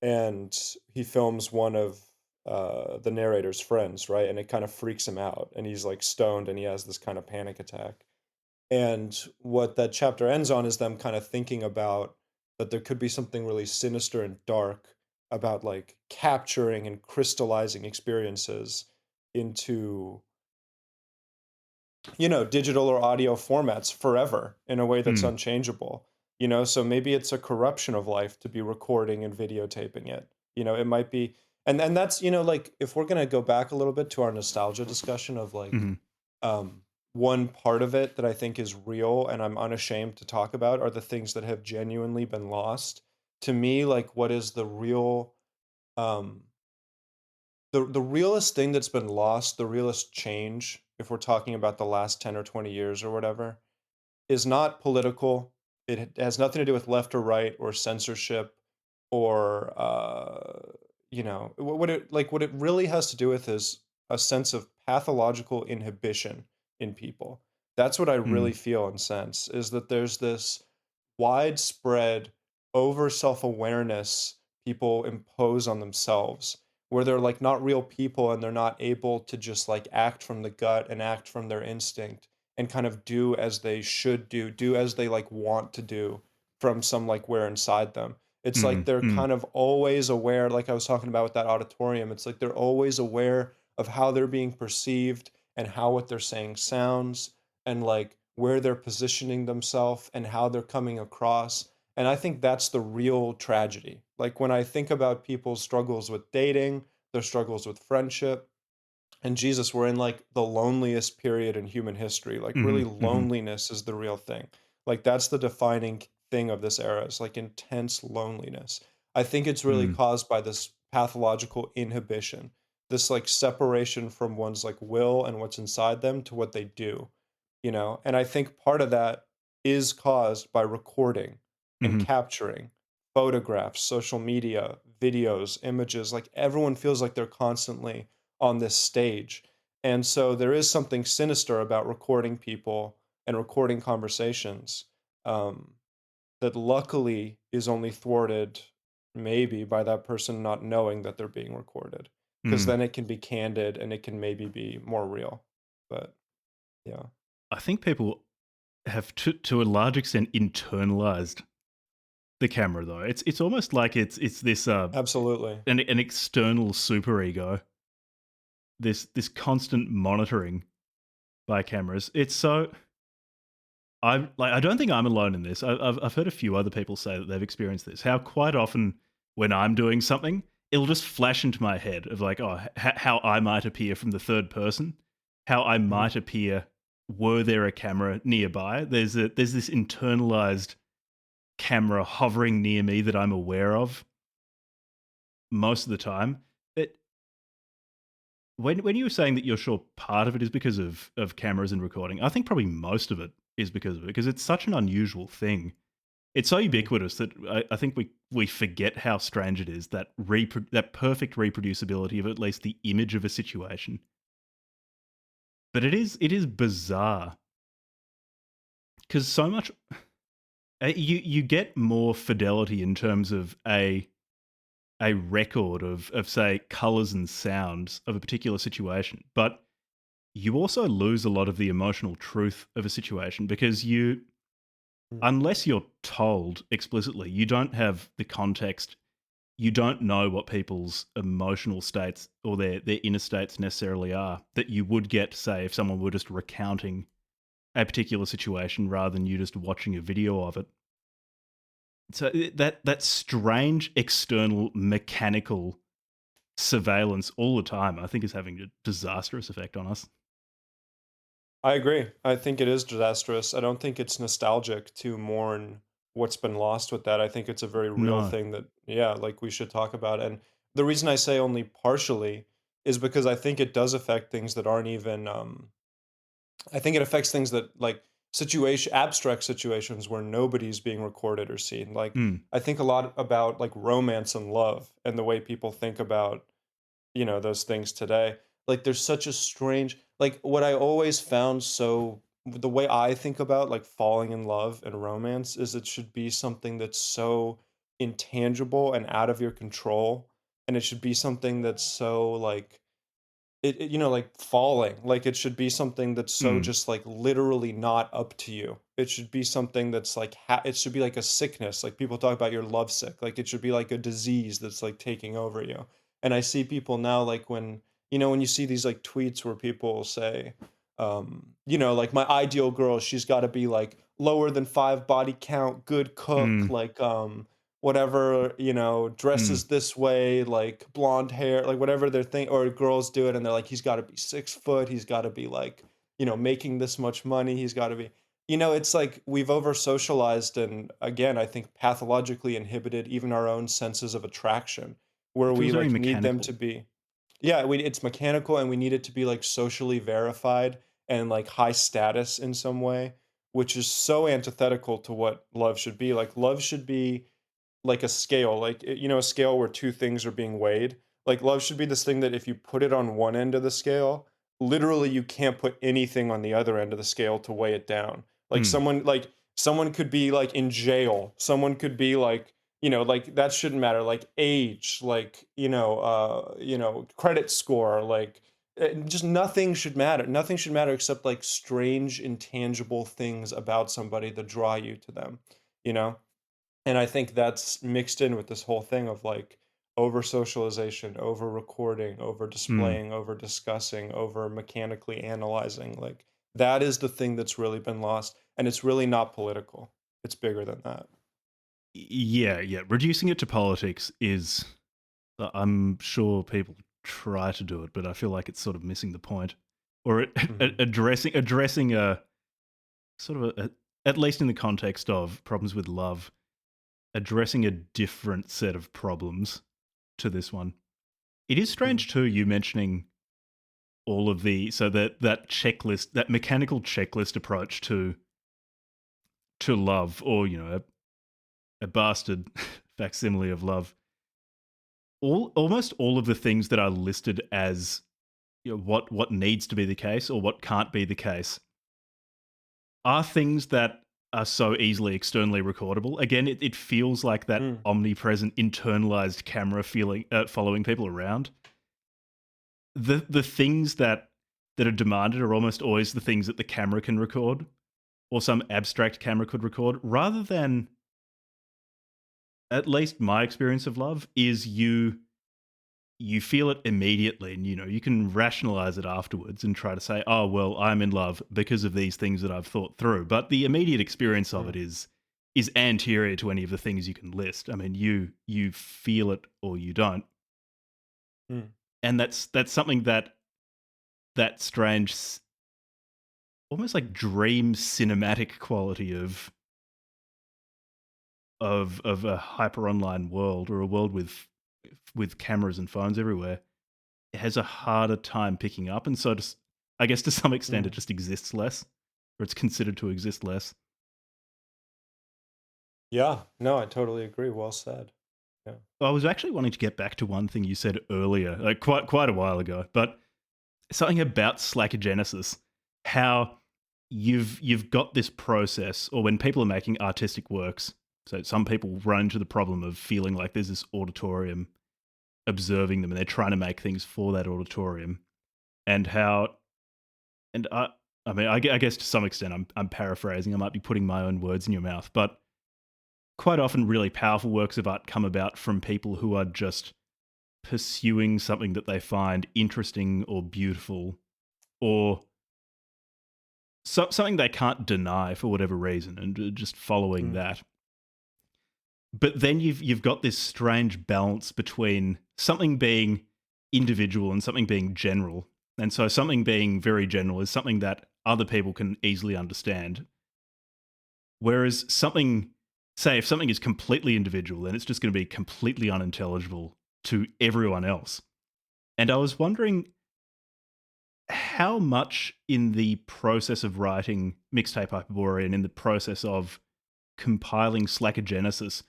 And he films one of the narrator's friends, right? And it kind of freaks him out, and he's like stoned, and he has this kind of panic attack. And what that chapter ends on is them kind of thinking about that there could be something really sinister and dark about like capturing and crystallizing experiences into, digital or audio formats forever in a way that's Mm, unchangeable. So maybe it's a corruption of life to be recording and videotaping it. It might be, and that's, like if we're going to go back a little bit to our nostalgia discussion of like, mhm, um one part of it that I think is real and I'm unashamed to talk about are the things that have genuinely been lost. To me, like what is the real um the realest thing that's been lost, the realest change, if we're talking about the last 10 or 20 years or whatever, is not political. It has nothing to do with left or right or censorship or what it really has to do with is a sense of pathological inhibition in people. That's what I really mm, feel and sense is that there's this widespread over self-awareness people impose on themselves where they're like not real people and they're not able to just like act from the gut and act from their instinct and kind of do as they should do as they like want to do from some like where inside them. It's like mm, they're mm, kind of always aware, like I was talking about with that auditorium. It's like they're always aware of how they're being perceived and how what they're saying sounds and like where they're positioning themselves and how they're coming across. And I think that's the real tragedy. Like when I think about people's struggles with dating, their struggles with friendship, and Jesus, we're in like the loneliest period in human history. Like, really, mhm, mhm, loneliness is the real thing. Like, that's the defining thing of this era. It's like intense loneliness. I think it's really mm, caused by this pathological inhibition, this like separation from one's like will and what's inside them to what they do. And I think part of that is caused by recording and mhm, capturing photographs, social media, videos, images. Like, everyone feels like they're constantly on this stage. And so there is something sinister about recording people and recording conversations um, that luckily is only thwarted maybe by that person not knowing that they're being recorded. Because mm. then it can be candid and it can maybe be more real. But yeah, I think people have to a large extent internalized the camera though. It's almost like it's this absolutely. an external superego, this constant monitoring by cameras. It's so I don't think I'm alone in this. I've heard a few other people say that they've experienced this. How quite often when I'm doing something, it'll just flash into my head of like, oh, how I might appear from the third person, how I Mhm. might appear were there a camera nearby. There's this internalized camera hovering near me that I'm aware of most of the time. It, when you were saying that you're sure part of it is because of cameras and recording, I think probably most of it is because of it because it's such an unusual thing. It's so Mhm. ubiquitous that I think we forget how strange it is that that perfect reproducibility of at least the image of a situation. But it is bizarre because so much you get more fidelity in terms of a record of say colors and sounds of a particular situation, but you also lose a lot of the emotional truth of a situation because you Mhm. unless you're told explicitly, you don't have the context. You don't know what people's emotional states or their inner states necessarily are that you would get, say, if someone were just recounting a particular situation rather than you just watching a video of it. So that strange external mechanical surveillance all the time, I think, is having a disastrous effect on us. I agree. I think it is disastrous. I don't think it's nostalgic to mourn what's been lost with that. I think it's a very real No. thing that, yeah, like we should talk about. And the reason I say only partially is because I think it does affect things that aren't even, I think it affects things that like abstract situations where nobody's being recorded or seen. Like, Mm, I think a lot about like romance and love and the way people think about those things today. Like there's such a strange like what I always found so the way I think about like falling in love and romance is it should be something that's so intangible and out of your control and it should be something that's so like like falling. Like it should be something that's so Mm, just like literally not up to you. It should be something that's like it should be like a sickness. Like people talk about you're lovesick. Like it should be like a disease that's like taking over you. And I see people now like when you see these like tweets where people say like my ideal girl, she's got to be like lower than 5 body count, good cook, mm, like whatever, mm, dresses this way, like blonde hair, like whatever their thing, or girls do it and they're like, he's got to be 6 foot, he's got to be like, making this much money, he's got to be, it's like we've over socialized and again, I think pathologically inhibited even our own senses of attraction, where it we feels very like need them mechanical. to be, yeah, it's mechanical and we need it to be like socially verified and like high status in some way, which is so antithetical to what love should be. Like love should be like a scale, like a scale where two things are being weighed. Like love should be this thing that if you put it on one end of the scale, literally you can't put anything on the other end of the scale to weigh it down. Mm, Like someone could be like in jail. Someone could be like, like that shouldn't matter. Like age, like, credit score, like just nothing should matter. Nothing should matter except like strange, intangible things about somebody that draw you to them, you know? And I think that's mixed in with this whole thing of like over socialization, over recording, over mm. displaying, over discussing, over mechanically analyzing. Like that is the thing that's really been lost. And it's really not political. It's bigger than that. Yeah, yeah. Reducing it to politics is, I'm sure people try to do it, but I feel like it's sort of missing the point, or Hmm. addressing a sort of at least in the context of problems with love, addressing a different set of problems to this one. It is Hmm. strange too, you mentioning all of the so that checklist, that mechanical checklist approach to love, or a bastard facsimile of love. Almost all of the things that are listed as what needs to be the case or what can't be the case are things that are so easily externally recordable. Again, it feels like that Mm. omnipresent internalized camera feeling, following people around. The things that are demanded are almost always the things that the camera can record or some abstract camera could record, rather than, at least my experience of love is, you feel it immediately, and you can rationalize it afterwards and try to say, oh well, I'm in love because of these things that I've thought through, but the immediate experience of it Mm. is anterior to any of the things you can list. I mean, you feel it or you don't. Mm. And that's something that strange, almost like dream cinematic quality of a hyper online world, or a world with cameras and phones everywhere, has a harder time picking up, and so I guess to some extent it Mm. just exists less, or it's considered to exist less. Yeah. No, I totally agree. Well said. Yeah. I was actually wanting to get back to one thing you said earlier, like quite a while ago, but something about Slackogenesis, how you've got this process, or when people are making artistic works. So some people run into the problem of feeling like there's this auditorium observing them, and they're trying to make things for that auditorium, and how, and I mean, I guess to some extent, I'm paraphrasing. I might be putting my own words in your mouth, but quite often, really powerful works of art come about from people who are just pursuing something that they find interesting or beautiful, or something they can't deny for whatever reason, and just following Mm. that. But then you've got this strange balance between something being individual and something being general. And so something being very general is something that other people can easily understand. Whereas something, say, if something is completely individual, then it's just going to be completely unintelligible to everyone else. And I was wondering how much in the process of writing Mixtape Hyperborea and in the process of compiling Slackogenesis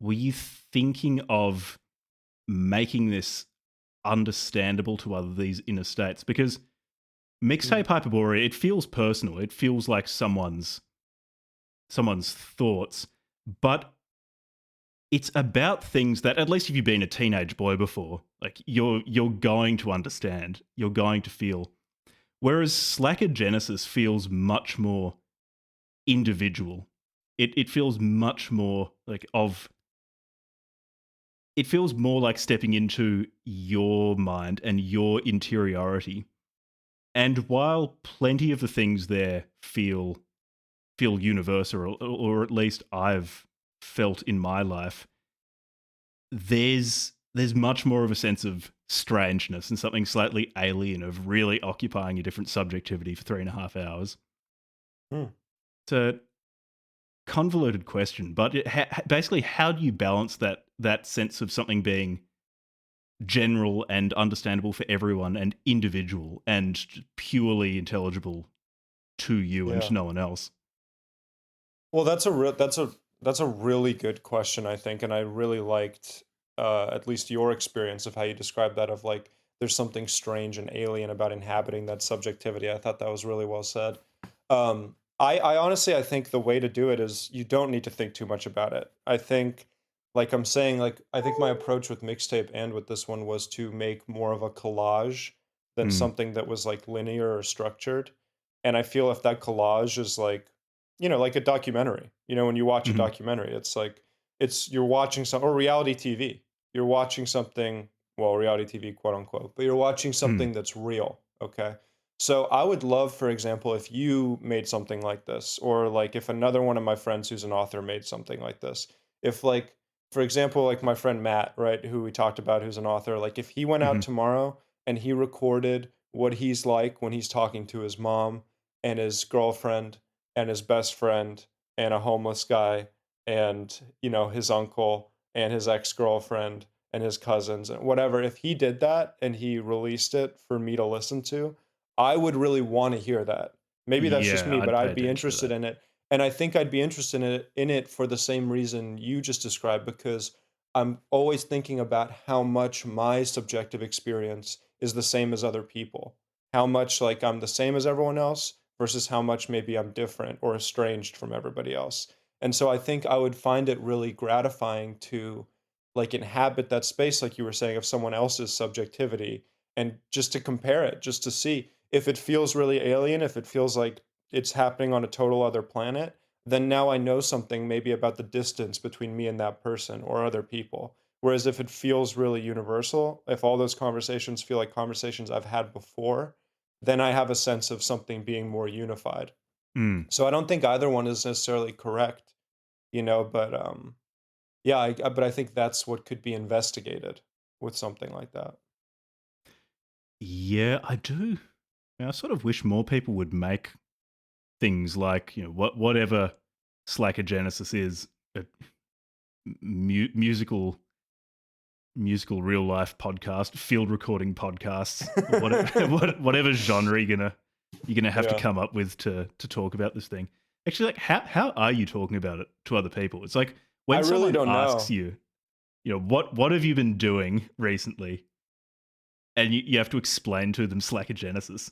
were you thinking of making this understandable to other these inner states? Because Mixtape Mm. Hyperborea, it feels personal. It feels like someone's thoughts, but it's about things that, at least if you've been a teenage boy before, like you're going to understand, you're going to feel. Whereas Slacker Genesis feels much more individual. It feels much more like of it feels more like stepping into your mind and your interiority. And while plenty of the things there feel universal, or at least I've felt in my life, there's much more of a sense of strangeness and something slightly alien of really occupying a different subjectivity for 3.5 hours. Hmm. It's a convoluted question, but basically, how do you balance that sense of something being general and understandable for everyone and individual and purely intelligible to you and to Yeah. no one else? Well, that's a really good question, I think, and I really liked at least your experience of how you described that of like there's something strange and alien about inhabiting that subjectivity. I thought that was really well said. I honestly I think the way to do it is you don't need to think too much about it. I think like I'm saying like I think my approach with mixtape and with this one was to make more of a collage than Mm, something that was like linear or structured. And I feel if that collage is like like a documentary. When you watch a hmm documentary, it's like you're watching some or reality TV. You're watching something, well, reality TV, quote unquote, but you're watching mm, something that's real. Okay. So I would love, for example, if you made something like this, or like if another one of my friends who's an author made something like this. If like, for example, like my friend Matt, right, who we talked about, who's an author, like if he went out hmm tomorrow and he recorded what he's like when he's talking to his mom and his girlfriend and his best friend and a homeless guy and his uncle and his ex-girlfriend and his cousins and whatever, if he did that and he released it for me to listen to, I would really want to hear that. Maybe that's just Yeah, me, but I'd pay I'd be attention to interested that. in it. And I think I'd be interested in it for the same reason you just described, because I'm always thinking about how much my subjective experience is the same as other people, how much like I'm the same as everyone else versus how much maybe I'm different or estranged from everybody else. And so I think I would find it really gratifying to like inhabit that space, like you were saying, of someone else's subjectivity, and just to compare it, just to see if it feels really alien, if it feels like it's happening on a total other planet, then now I know something maybe about the distance between me and that person or other people. Whereas if it feels really universal, if all those conversations feel like conversations I've had before, then I have a sense of something being more unified. Mm. So I don't think either one is necessarily correct, but yeah, but I think that's what could be investigated with something like that. Yeah, I do. I sort of wish more people would make things like whatever Slacker Genesis is, a musical real life podcast, field recording podcasts, whatever whatever genre you're gonna have to Yeah. come up with to talk about this thing. Actually, like how are you talking about it to other people? It's like I when really someone don't asks know. you, what have you been doing recently, and you have to explain to them Slacker Genesis.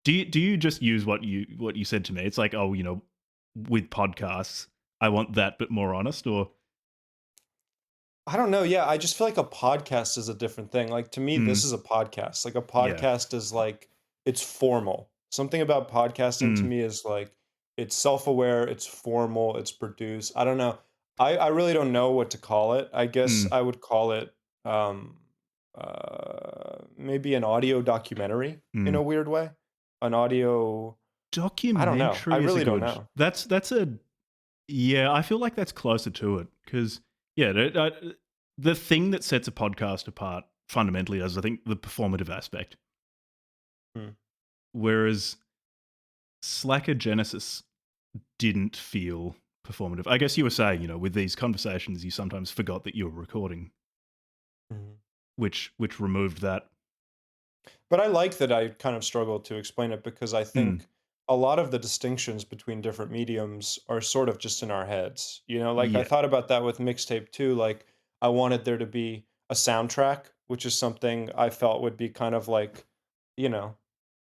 Do you just use what you said to me? It's like, oh, with podcasts, I want that, but more honest, or I don't know. Yeah, I just feel like a podcast is a different thing. Like to me, this mm, is a podcast. Like a yeah, podcast is like it's formal. Something about podcasting to mm, me is like it's self-aware, it's formal, it's produced. I don't know. I really don't know what to call it. I guess mm, I would call it um maybe an audio documentary in mm. a weird way. An audio, I don't know. I Documentary is a really don't good. know. That's a yeah. I feel like that's closer to it because yeah, the thing that sets a podcast apart fundamentally is, I think, the performative aspect. Hmm. Whereas Slacker Genesis didn't feel performative. I guess you were saying, with these conversations, you sometimes forgot that you were recording, Mhm. which removed that. But I like that I kind of struggled to explain it because I Mm, think a lot of the distinctions between different mediums are sort of just in our heads. Like I yeah. thought about that with mixtape too. Like I wanted there to be a soundtrack, which is something I felt would be kind of like, you know,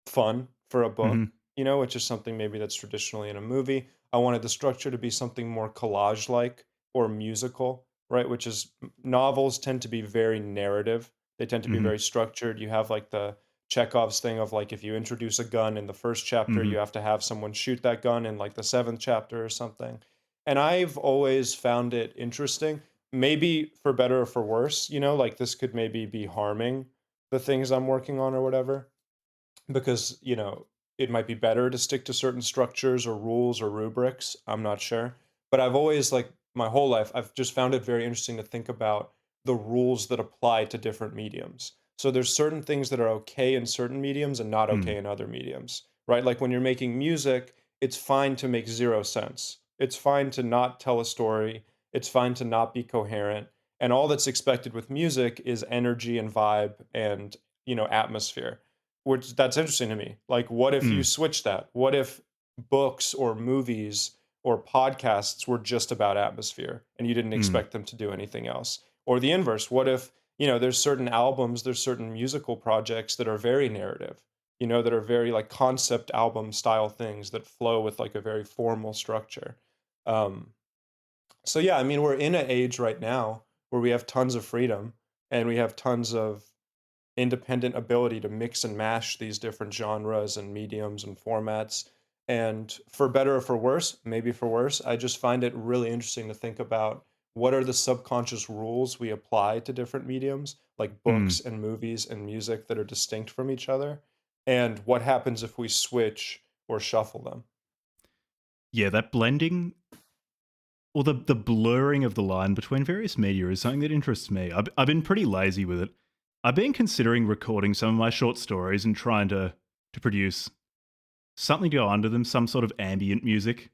fun for a hmm book, which is something maybe that's traditionally in a movie. I wanted the structure to be something more collage like or musical. right? Which is novels tend to be very narrative. They tend to be Hmm. very structured. You have like the Chekhov's thing of like if you introduce a gun in the first chapter, Hmm. you have to have someone shoot that gun in like the seventh chapter or something. And I've always found it interesting, maybe for better or for worse, like this could maybe be harming the things I'm working on or whatever because it might be better to stick to certain structures or rules or rubrics. I'm not sure, but I've always like my whole life I've just found it very interesting to think about the rules that apply to different mediums. So there's certain things that are okay in certain mediums and not Hmm. okay in other mediums, right? Like when you're making music, it's fine to make zero sense, it's fine to not tell a story, it's fine to not be coherent, and all that's expected with music is energy and vibe and atmosphere, which that's interesting to me. Like, what if you Hmm. switch that? What if books or movies or podcasts were just about atmosphere and you didn't Hmm. expect them to do anything else? Or the inverse, what if, there's certain albums, there's certain musical projects that are very narrative, that are very like concept album style things that flow with like a very formal structure. Um, so yeah, I mean, we're in an age right now where we have tons of freedom and we have tons of independent ability to mix and mash these different genres and mediums and formats. And for better or for worse, maybe for worse, I just find it really interesting to think about what are the subconscious rules we apply to different mediums, like Hmm. books and movies and music that are distinct from each other, and what happens if we switch or shuffle them. Yeah, that blending or the blurring of the line between various media is something that interests me. I've been pretty lazy with it. I've been considering recording some of my short stories and trying to produce something to go under them, some sort of ambient music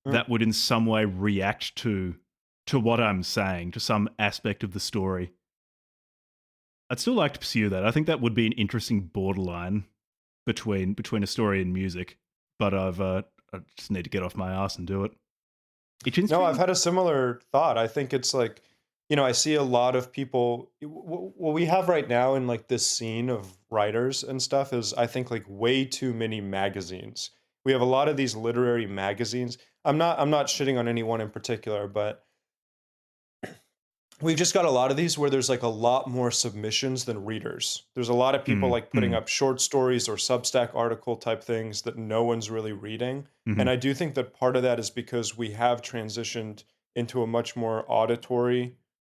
Mm. that would in some way react to what I'm saying, to some aspect of the story. I'd still like to pursue that. I think that would be an interesting borderline between a story and music. But I just need to get off my ass and do it. It's No, I've interesting. had a similar thought. I think it's like, I see a lot of people. What we have right now in like this scene of writers and stuff is, I think, like way too many magazines. We have a lot of these literary magazines. I'm not shitting on anyone in particular, but we've just got a lot of these where there's like a lot more submissions than readers. There's a lot of people Mm, like putting mm, up short stories or Substack article type things that no one's really reading. And mhm, I do think that part of that is because we have transitioned into a much more auditory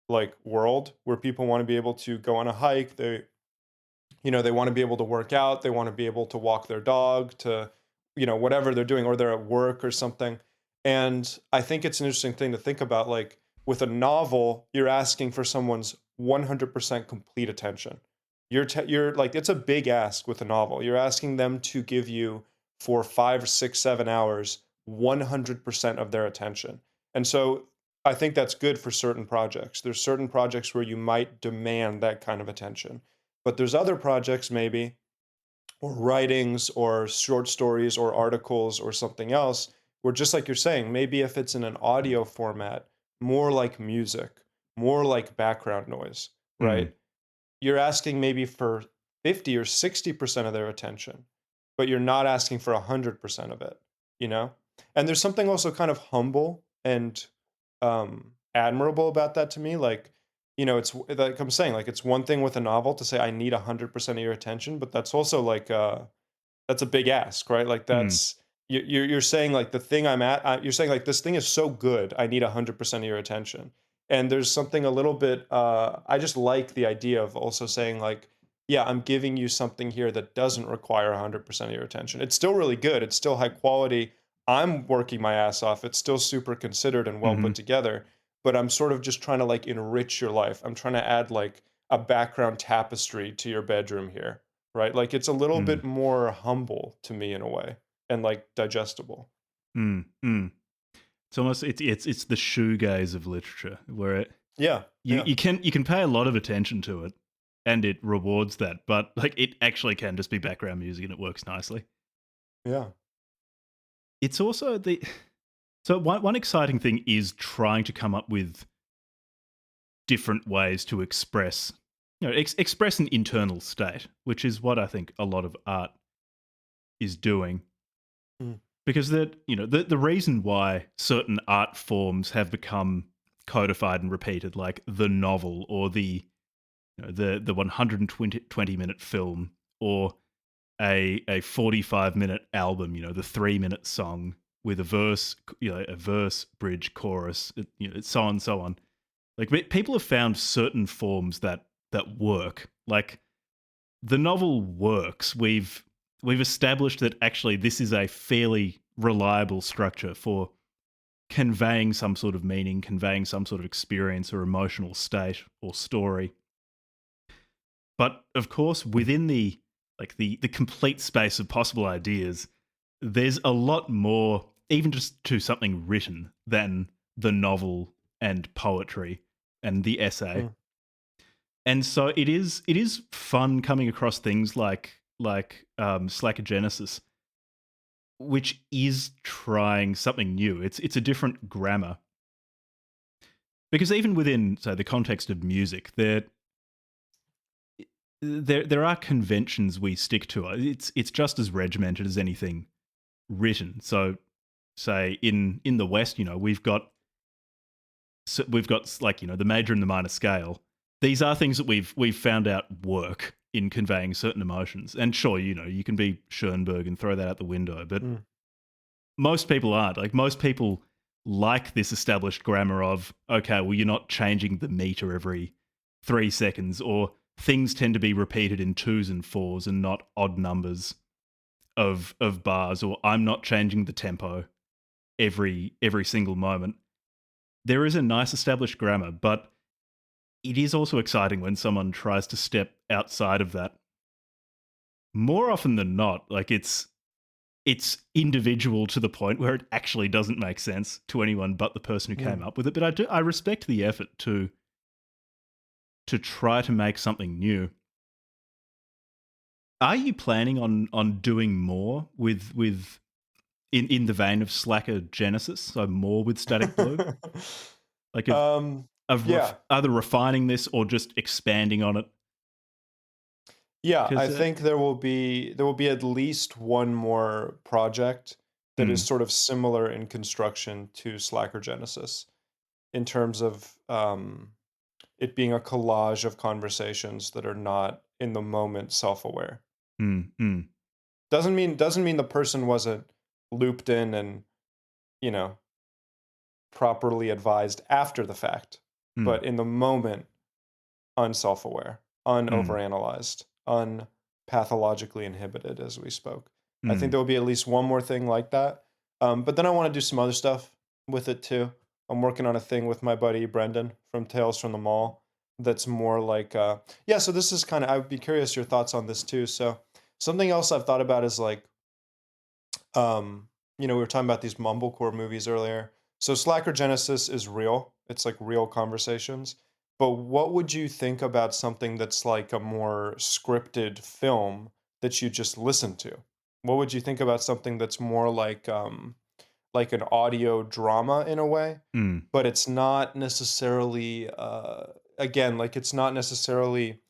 like world where people want to be able to go on a hike. They want to be able to work out, they want to be able to walk their dog to, whatever they're doing, or they're at work or something. And I think it's an interesting thing to think about. Like with a novel, you're asking for someone's 100% complete attention. You're like, it's a big ask with a novel. You're asking them to give you for 5 or 6, 7 hours 100% of their attention. And so I think that's good for certain projects. There's certain projects where you might demand that kind of attention, but there's other projects maybe, or writings or short stories or articles or something else, where just like you're saying, maybe if it's in an audio format, more like music, more like background noise, mm, right? You're asking maybe for 50 or 60% of their attention, but you're not asking for 100% of it, you know? And there's something also kind of humble and admirable about that to me. Like, it's like I'm saying, like it's one thing with a novel to say I need 100% of your attention, but that's also like that's a big ask, right? Like mm, that's you're saying like the thing I'm at. You're saying like this thing is so good, I need 100% of your attention. And there's something a little bit. I just like the idea of also saying like, yeah, I'm giving you something here that doesn't require 100% of your attention. It's still really good. It's still high quality. I'm working my ass off. It's still super considered and well mhm, put together. But I'm sort of just trying to like enrich your life. I'm trying to add like a background tapestry to your bedroom here, right? Like it's a little mm, bit more humble to me in a way and like digestible. mm, mm. It's almost it's the shoegaze of literature, where Yeah, yeah, you can pay a lot of attention to it, and it rewards that. But like it actually can just be background music, and it works nicely. yeah. It's also the so one exciting thing is trying to come up with different ways to express express an internal state, which is what I think a lot of art is doing. Mm, Because the reason why certain art forms have become codified and repeated, like the novel or the 120-minute film, or a 45-minute album, the 3-minute song with a verse, a verse, bridge, chorus, so on and so on. Like people have found certain forms that work. Like the novel works. We've established that actually this is a fairly reliable structure for conveying some sort of meaning, conveying some sort of experience or emotional state or story. But of course, within the complete space of possible ideas, there's a lot more, even just to something written, than the novel and poetry and the essay. Mm. And so it is fun coming across things like Slacker Genesis, which is trying something new. It's a different grammar, because even within, say, the context of music, there are conventions we stick to. It's just as regimented as anything written. So, say in the West, we've got like the major and the minor scale. These are things that we've found out work in conveying certain emotions. And sure, you can be Schoenberg and throw that out the window, but Mm. most people aren't. Like most people like this established grammar of, okay, well, you're not changing the meter every 3 seconds, or things tend to be repeated in 2s and 4s and not odd numbers of bars, or I'm not changing the tempo every single moment. There is a nice established grammar, but it is also exciting when someone tries to step outside of that. More often than not, like it's individual to the point where it actually doesn't make sense to anyone but the person who came Mm. up with it. But I respect the effort to try to make something new. Are you planning on doing more with in the vein of Slacker Genesis, so more with Static Blue? Like Yeah. either refining this or just expanding on it? Yeah, I Because think there will be at least one more project that is sort of similar in construction to Slacker Genesis, in terms of it being a collage of conversations that are not in the moment self-aware. mm, mm, Doesn't mean the person wasn't looped in and, you know, properly advised after the fact, mm, but in the moment, unself-aware, mm, unoveranalyzed, unpathologically inhibited, as we spoke. I think mm. there will be at least one more thing like that. But then I want to do some other stuff with it too. I'm working on a thing with my buddy Brendan from Tales from the Mall that's more like, yeah, so this is kind of, I would be curious your thoughts on this too. So something else I've thought about is like, we were talking about these mumblecore movies earlier. So Slacker Genesis is real. It's like real conversations. But what would you think about something that's like a more scripted film that you just listen to? What would you think about something that's more like an audio drama in a way, Mm. but it's not necessarily again, like it's not necessarily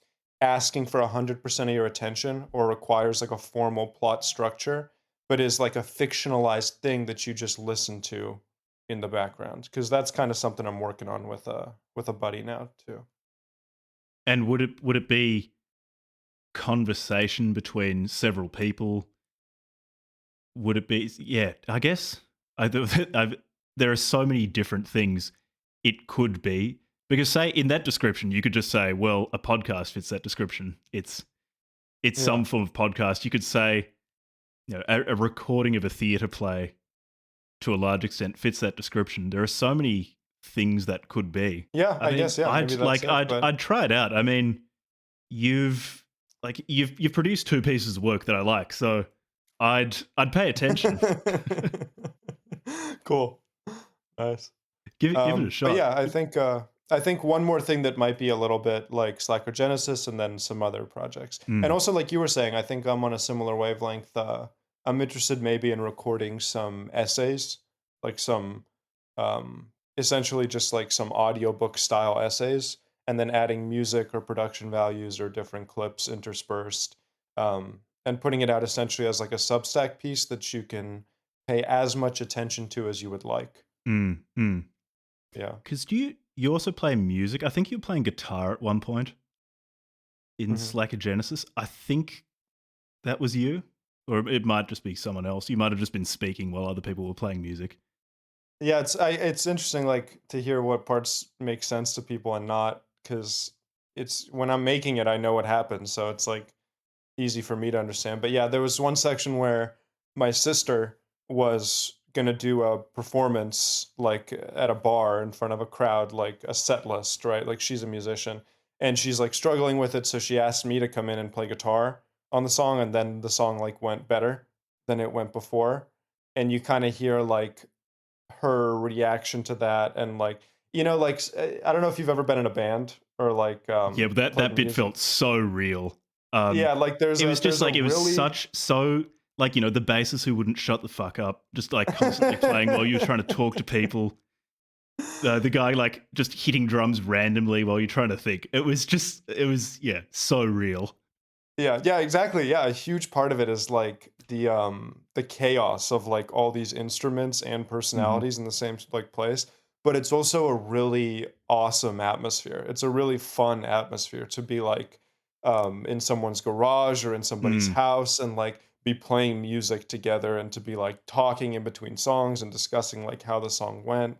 asking for 100% of your attention or requires like a formal plot structure, but is like a fictionalized thing that you just listen to in the background, because that's kind of something I'm working on with a buddy now too. And would it be conversation between several people? Would it be? Yeah, I guess. I've, there are so many different things it could be, because say in that description you could just say, well, a podcast fits that description. It's Yeah. some form of podcast. You could say, a recording of a theatre play to a large extent fits that description. There are so many things that could be. Yeah, I I mean, guess, yeah, maybe that's it, but I'd try it out. I mean, you've produced 2 pieces of work that I like, so I'd pay attention. cool. Nice. Give it a But shot. yeah, I think one more thing that might be a little bit like Slacker Genesis, and then some other projects. And Mm, also, like you were saying, I think I'm on a similar wavelength. I'm interested maybe in recording some essays, like some essentially just like some audiobook style essays, and then adding music or production values or different clips interspersed, and putting it out essentially as like a Substack piece that you can pay as much attention to as you would like. mm, mm. Yeah. Because do you? you also play music. I think you were playing guitar at one point in Mhm. Slacker Genesis. I think that was you, or it might just be someone else. You might have just been speaking while other people were playing music. Yeah, it's interesting, like, to hear what parts make sense to people and not, because it's when I'm making it, I know what happens, so it's, like, easy for me to understand. But yeah, there was one section where my sister was gonna do a performance like at a bar in front of a crowd, like a set list, right? Like she's a musician and she's like struggling with it. So she asked me to come in and play guitar on the song, and then the song like went better than it went before. And you kind of hear like her reaction to that and like, like I don't know if you've ever been in a band or like Yeah, but that played that bit music. felt so real. Um, Yeah, like it was just there's a like it was really such so like the bassist who wouldn't shut the fuck up, just like constantly playing while you were trying to talk to people. The guy like just hitting drums randomly while you're trying to think. It was yeah, so real. Yeah, yeah, exactly. Yeah, a huge part of it is like the chaos of like all these instruments and Hmm. personalities in the same like place, but it's also a really awesome atmosphere. It's a really fun atmosphere to be like in someone's garage or in somebody's Mm. house and like be playing music together and to be like talking in between songs and discussing like how the song went.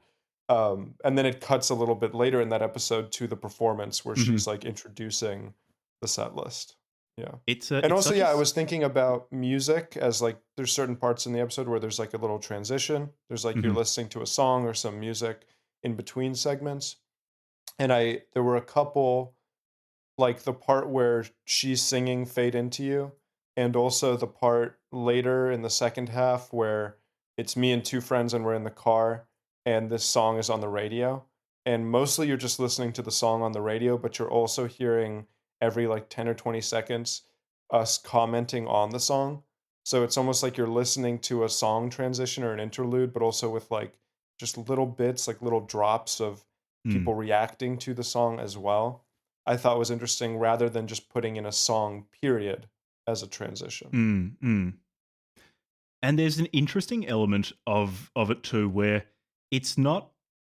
And then it cuts a little bit later in that episode to the performance where Hmm. she's like introducing the set list. Yeah. And It's also, such a yeah, I was thinking about music as like there's certain parts in the episode where there's like a little transition. There's like you're mhm, listening to a song or some music in between segments. And there were a couple, like the part where she's singing Fade Into You, and also the part later in the second half where it's me and two friends and we're in the car and this song is on the radio. And mostly you're just listening to the song on the radio, but you're also hearing every like 10 or 20 seconds us commenting on the song. So it's almost like you're listening to a song transition or an interlude, but also with like just little bits, like little drops of mm, people reacting to the song as well. I thought was interesting rather than just putting in a song period as a transition. mm, mm. And there's an interesting element of it too, where it's not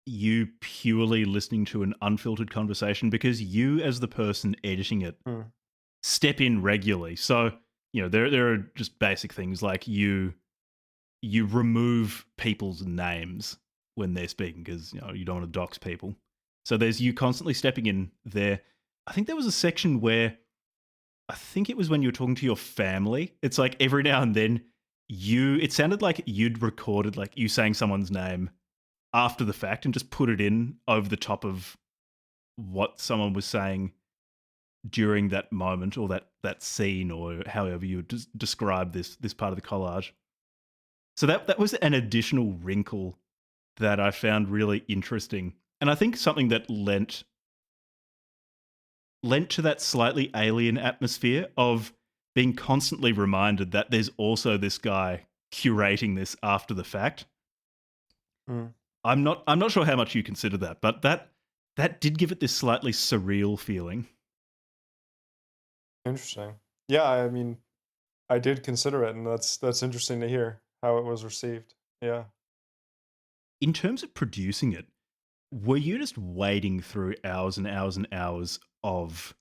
you purely listening to an unfiltered conversation because you, as the person editing it, Mm, step in regularly. So there are just basic things like you remove people's names when they're speaking because you don't want to dox people. So there's you constantly stepping in there. I think there was a section where I think it was when you were talking to your family. It's like every now and then it sounded like you'd recorded like you saying someone's name after the fact and just put it in over the top of what someone was saying during that moment or that scene or however you would describe this part of the collage. So that was an additional wrinkle that I found really interesting. And I think something that lent to that slightly alien atmosphere of being constantly reminded that there's also this guy curating this after the fact. mm, I'm not sure how much you consider that, but that did give it this slightly surreal feeling. interesting. Yeah, I mean, I did consider it, and that's interesting to hear how it was received. Yeah. In terms of producing it, were you just wading through hours and hours and hours of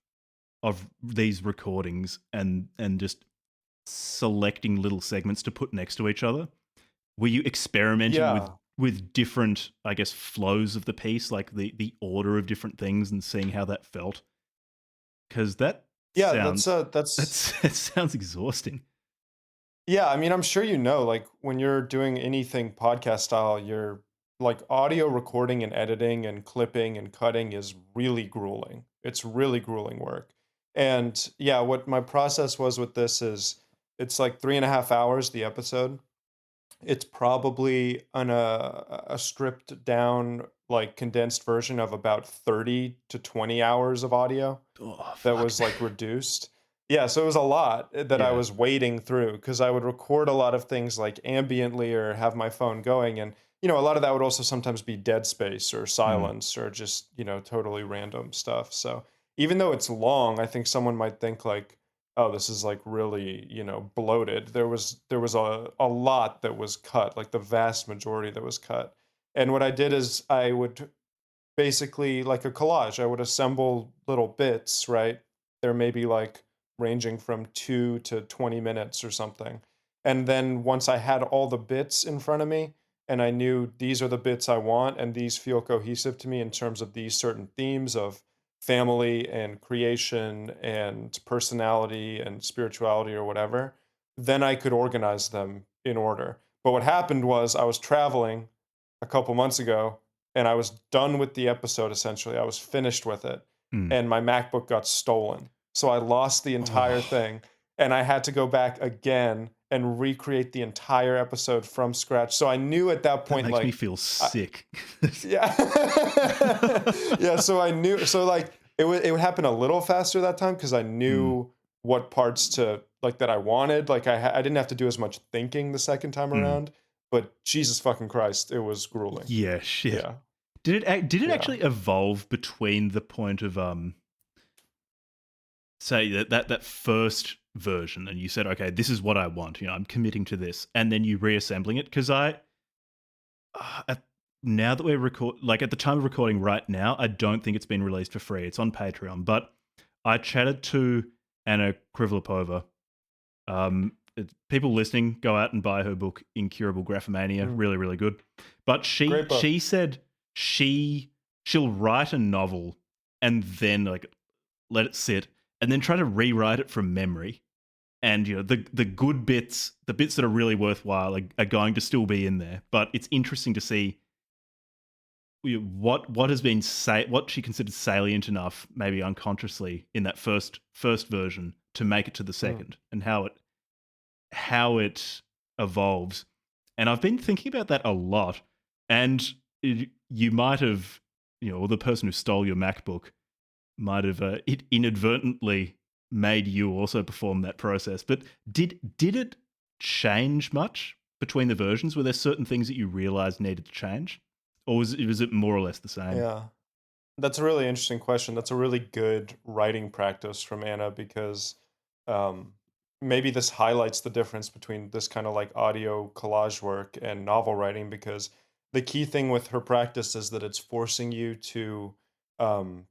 these recordings and just selecting little segments to put next to each other? Were you experimenting Yeah. with different, I guess, flows of the piece, like the order of different things, and seeing how that felt? Because that Yeah, sounds that's that sounds exhausting. yeah, I mean, I'm sure like when you're doing anything podcast style, you're like audio recording and editing and clipping and cutting is really grueling. It's really grueling work. And yeah, what my process was with this is it's like 3.5 hours the episode. It's probably a stripped down, like condensed version of about 30 to 20 hours of audio Oh that fuck. was like reduced. Yeah, so it was a lot that I Yeah. was wading through because I would record a lot of things like ambiently or have my phone going. And, a lot of that would also sometimes be dead space or Mm, silence or just, totally random stuff. So even though it's long, I think someone might think like, oh, this is like really, bloated. There was a lot that was cut, like the vast majority that was cut. And what I did is I would basically like a collage. I would assemble little bits, right? They're maybe like ranging from 2 to 20 minutes or something. And then once I had all the bits in front of me and I knew these are the bits I want and these feel cohesive to me in terms of these certain themes of family and creation and personality and spirituality or whatever, then I could organize them in order. But what happened was I was traveling a couple months ago and I was done with the episode essentially. I was finished with it Mm. and my MacBook got stolen. So I lost the entire Oh, thing and I had to go back again and recreate the entire episode from scratch. So I knew at that that point, makes me like, feel I, sick. yeah, yeah. So I knew. So like, it would happen a little faster that time because I Mm, knew what parts to like that I wanted. Like I didn't have to do as much thinking the second time mm. around. But Jesus fucking Christ, it was grueling. Yeah, shit. Yeah, Did it yeah. actually evolve between the point of say that first version and you said, okay, this is what I want, I'm committing to this, and then you reassembling it? Because at, now that we're at the time of recording right now, I don't think it's been released for free. It's on Patreon, but I chatted to Anna Krivlapova. People listening, go out and buy her book Incurable Graphomania. Mm. Really, really good. But she Great book. she said she'll write a novel and then like let it sit and then try to rewrite it from memory. And the good bits, the bits that are really worthwhile, are going to still be in there. But it's interesting to see what has been what she considered salient enough, maybe unconsciously, in that first version to make it to the Mm. second, and how it evolves. And I've been thinking about that a lot. And you might have, or the person who stole your MacBook might have it inadvertently made you also perform that process. But did it change much between the versions? Were there certain things that you realized needed to change, or was it more or less the same? Yeah. That's a really interesting question. That's a really good writing practice from Anna because um, maybe this highlights the difference between this kind of like audio collage work and novel writing because the key thing with her practice is that it's forcing you to um,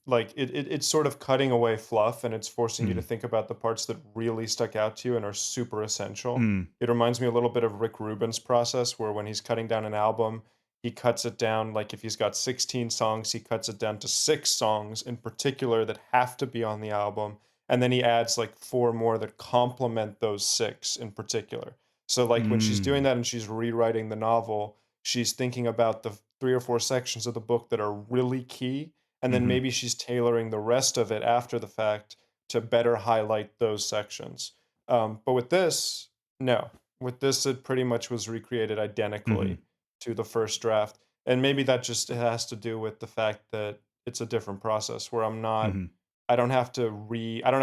like it's sort of cutting away fluff and it's forcing you to Mm. think about the parts that really stuck out to you and are super essential. Mm. It reminds me a little bit of Rick Rubin's process where when he's cutting down an album, he cuts it down like if he's got 16 songs, he cuts it down to 6 songs in particular that have to be on the album and then he adds like 4 more that complement those 6 in particular. So like when she's doing Mm. that and she's rewriting the novel, she's thinking about the 3 or 4 sections of the book that are really key and then Mm-hmm. maybe she's tailoring the rest of it after the fact to better highlight those sections. But with this, no. With this, it pretty much was recreated Mm-hmm. identically to the first draft, and maybe that just has to do with the fact that it's a different process where Mm-hmm. I don't have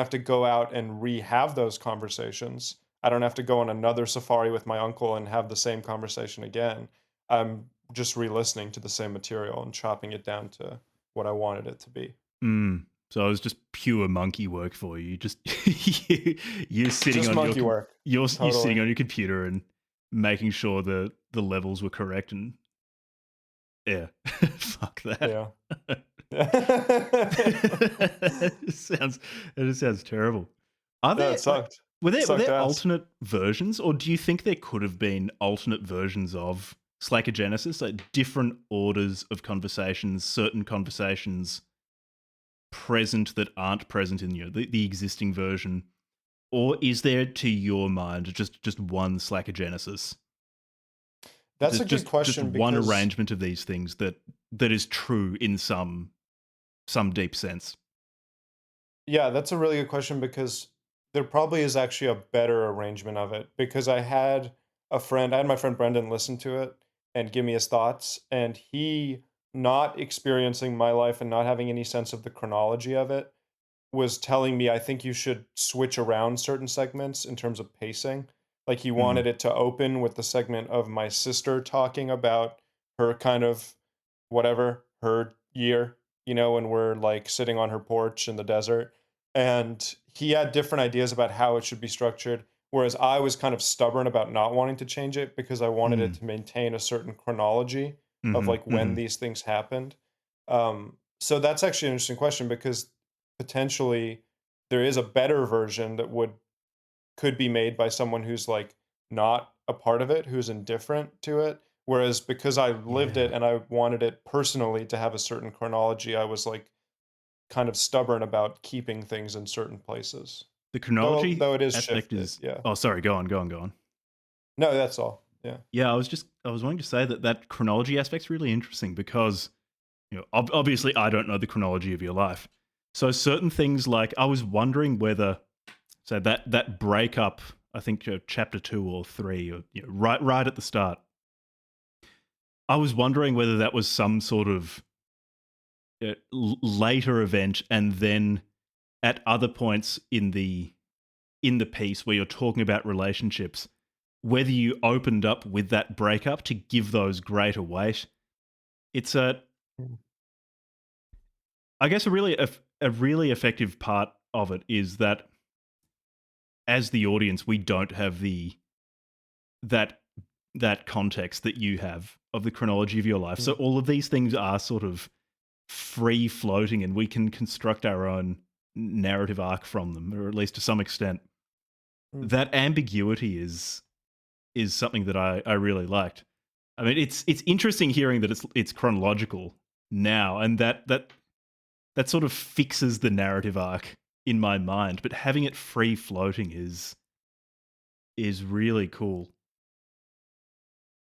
to go out and have those conversations. I don't have to go on another safari with my uncle and have the same conversation again. I'm just re-listening to the same material and chopping it down to what I wanted it to be. Mm. So it was just pure monkey work for you. Just you sitting Just on monkey work. you sitting Totally. on your computer and making sure the levels were correct. And yeah, fuck that. Yeah. it sounds it just sounds terrible. Are Yeah, there it sucked. were Sucked there ass. alternate versions, or do you think there could have been alternate versions of Slacker-Genesis, like different orders of conversations, certain conversations present that aren't present in the existing version, or is there, to your mind, just one Slacker-Genesis, That's a just good just question one because arrangement of these things that is true in some deep sense? yeah, that's a really good question because there probably is actually a better arrangement of it because I had my friend Brendan listen to it and give me his thoughts and he not experiencing my life and not having any sense of the chronology of it was telling me, I think you should switch around certain segments in terms of pacing. Like he Mm, wanted it to open with the segment of my sister talking about her kind of whatever, her year, when we're like sitting on her porch in the desert. And he had different ideas about how it should be structured. Whereas I was kind of stubborn about not wanting to change it because I wanted it mm, to maintain a certain chronology of mhm, like when mhm, these things happened. So that's actually an interesting question because potentially there is a better version that would could be made by someone who's like not a part of it, who's indifferent to it. Whereas because I lived it Yeah. and I wanted it personally to have a certain chronology, I was like kind of stubborn about keeping things in certain places. The Though chronology it is aspect shifted, is yeah. oh, sorry, go on, go on, go on. No, that's all. Yeah. Yeah, I was wanting to say that that chronology aspect's really interesting because, obviously I don't know the chronology of your life. So certain things like I was wondering whether so that breakup, I think chapter 2 or 3 or right at the start. I was wondering whether that was some sort of later event and then at other points in the piece where you're talking about relationships, whether you opened up with that breakup to give those greater weight. It's Mm, I guess a really effective part of it is that as the audience, we don't have that that context that you have of the chronology of your life. So mm, all of these things are sort of free floating, and we can construct our own narrative arc from them, or at least to some extent. mm. That ambiguity is something that I really liked. I mean, it's interesting hearing that it's chronological now, and that sort of fixes the narrative arc in my mind. But having it free floating is really cool.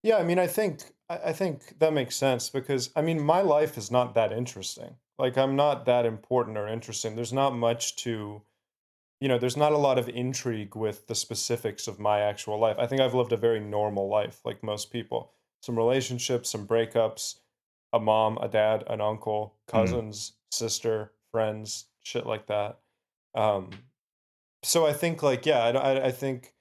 Yeah, I mean, I think that makes sense because I mean, my life is not that interesting. Like, I'm not that important or interesting. There's not much to, there's not a lot of intrigue with the specifics of my actual life. I think I've lived a very normal life, like most people. Some relationships, some breakups, a mom, a dad, an uncle, Mm, cousins, sister, friends, shit like that. Um, so I think like yeah, I think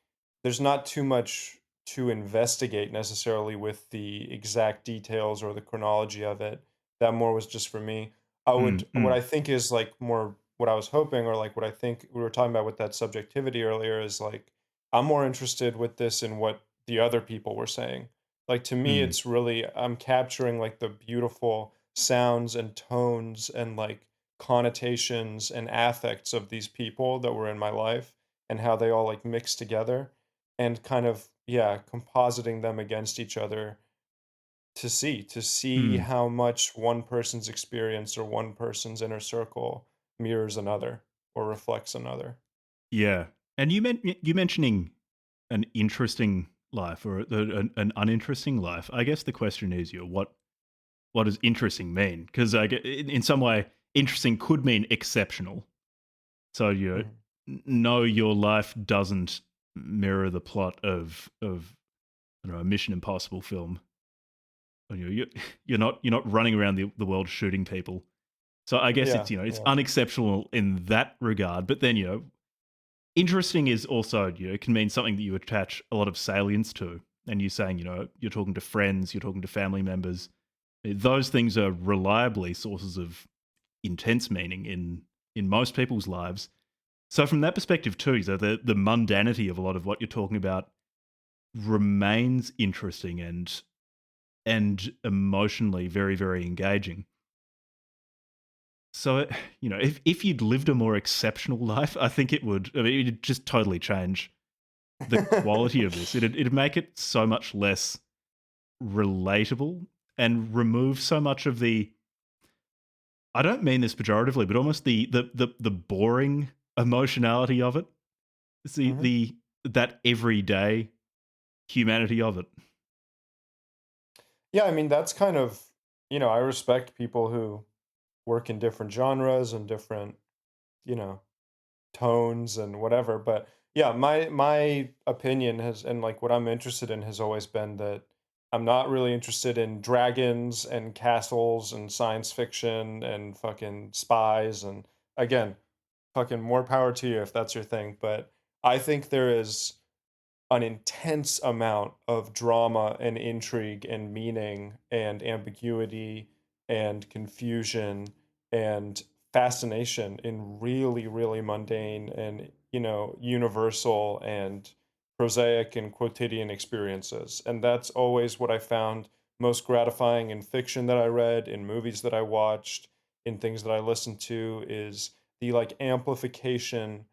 there's not too much to investigate necessarily with the exact details or the chronology of it. That more was just for me. I mm, would what mm, I think is like more what I was hoping or like what I think we were talking about with that subjectivity earlier is like I'm more interested with this in what the other people were saying. Like to me mm, it's really I'm capturing like the beautiful sounds and tones and like connotations and affects of these people that were in my life and how they all like mix together and kind of yeah compositing them against each other to see mm. how much one person's experience or one person's inner circle mirrors another or reflects another. Yeah, and you mentioning an interesting life or an uninteresting life. I guess the question is, what does interesting mean? Because in some way, interesting could mean exceptional. So Mhm. no, your life doesn't mirror the plot of I don't know, a Mission Impossible film. You're not running around the world shooting people. So I guess Yeah, it's it's yeah. unexceptional in that regard. But then interesting is also it can mean something that you attach a lot of salience to. And you're saying you're talking to friends, you're talking to family members. Those things are reliably sources of intense meaning in most people's lives. So from that perspective too, so the mundanity of a lot of what you're talking about remains interesting and emotionally very, very engaging. So, if you'd lived a more exceptional life, I think it would. I mean, it'd just totally change the quality of this. It'd make it so much less relatable and remove so much of the. I don't mean this pejoratively, but almost the boring emotionality of it. It's Mhm. the that everyday humanity of it. Yeah, I mean that's kind of I respect people who work in different genres and different you know tones and whatever. But yeah, my opinion has and like what I'm interested in has always been that I'm not really interested in dragons and castles and science fiction and fucking spies and again, fucking more power to you if that's your thing. But I think there is an intense amount of drama and intrigue and meaning and ambiguity and confusion and fascination in really really mundane and universal and prosaic and quotidian experiences, and that's always what I found most gratifying in fiction that I read, in movies that I watched, in things that I listened to is the like amplification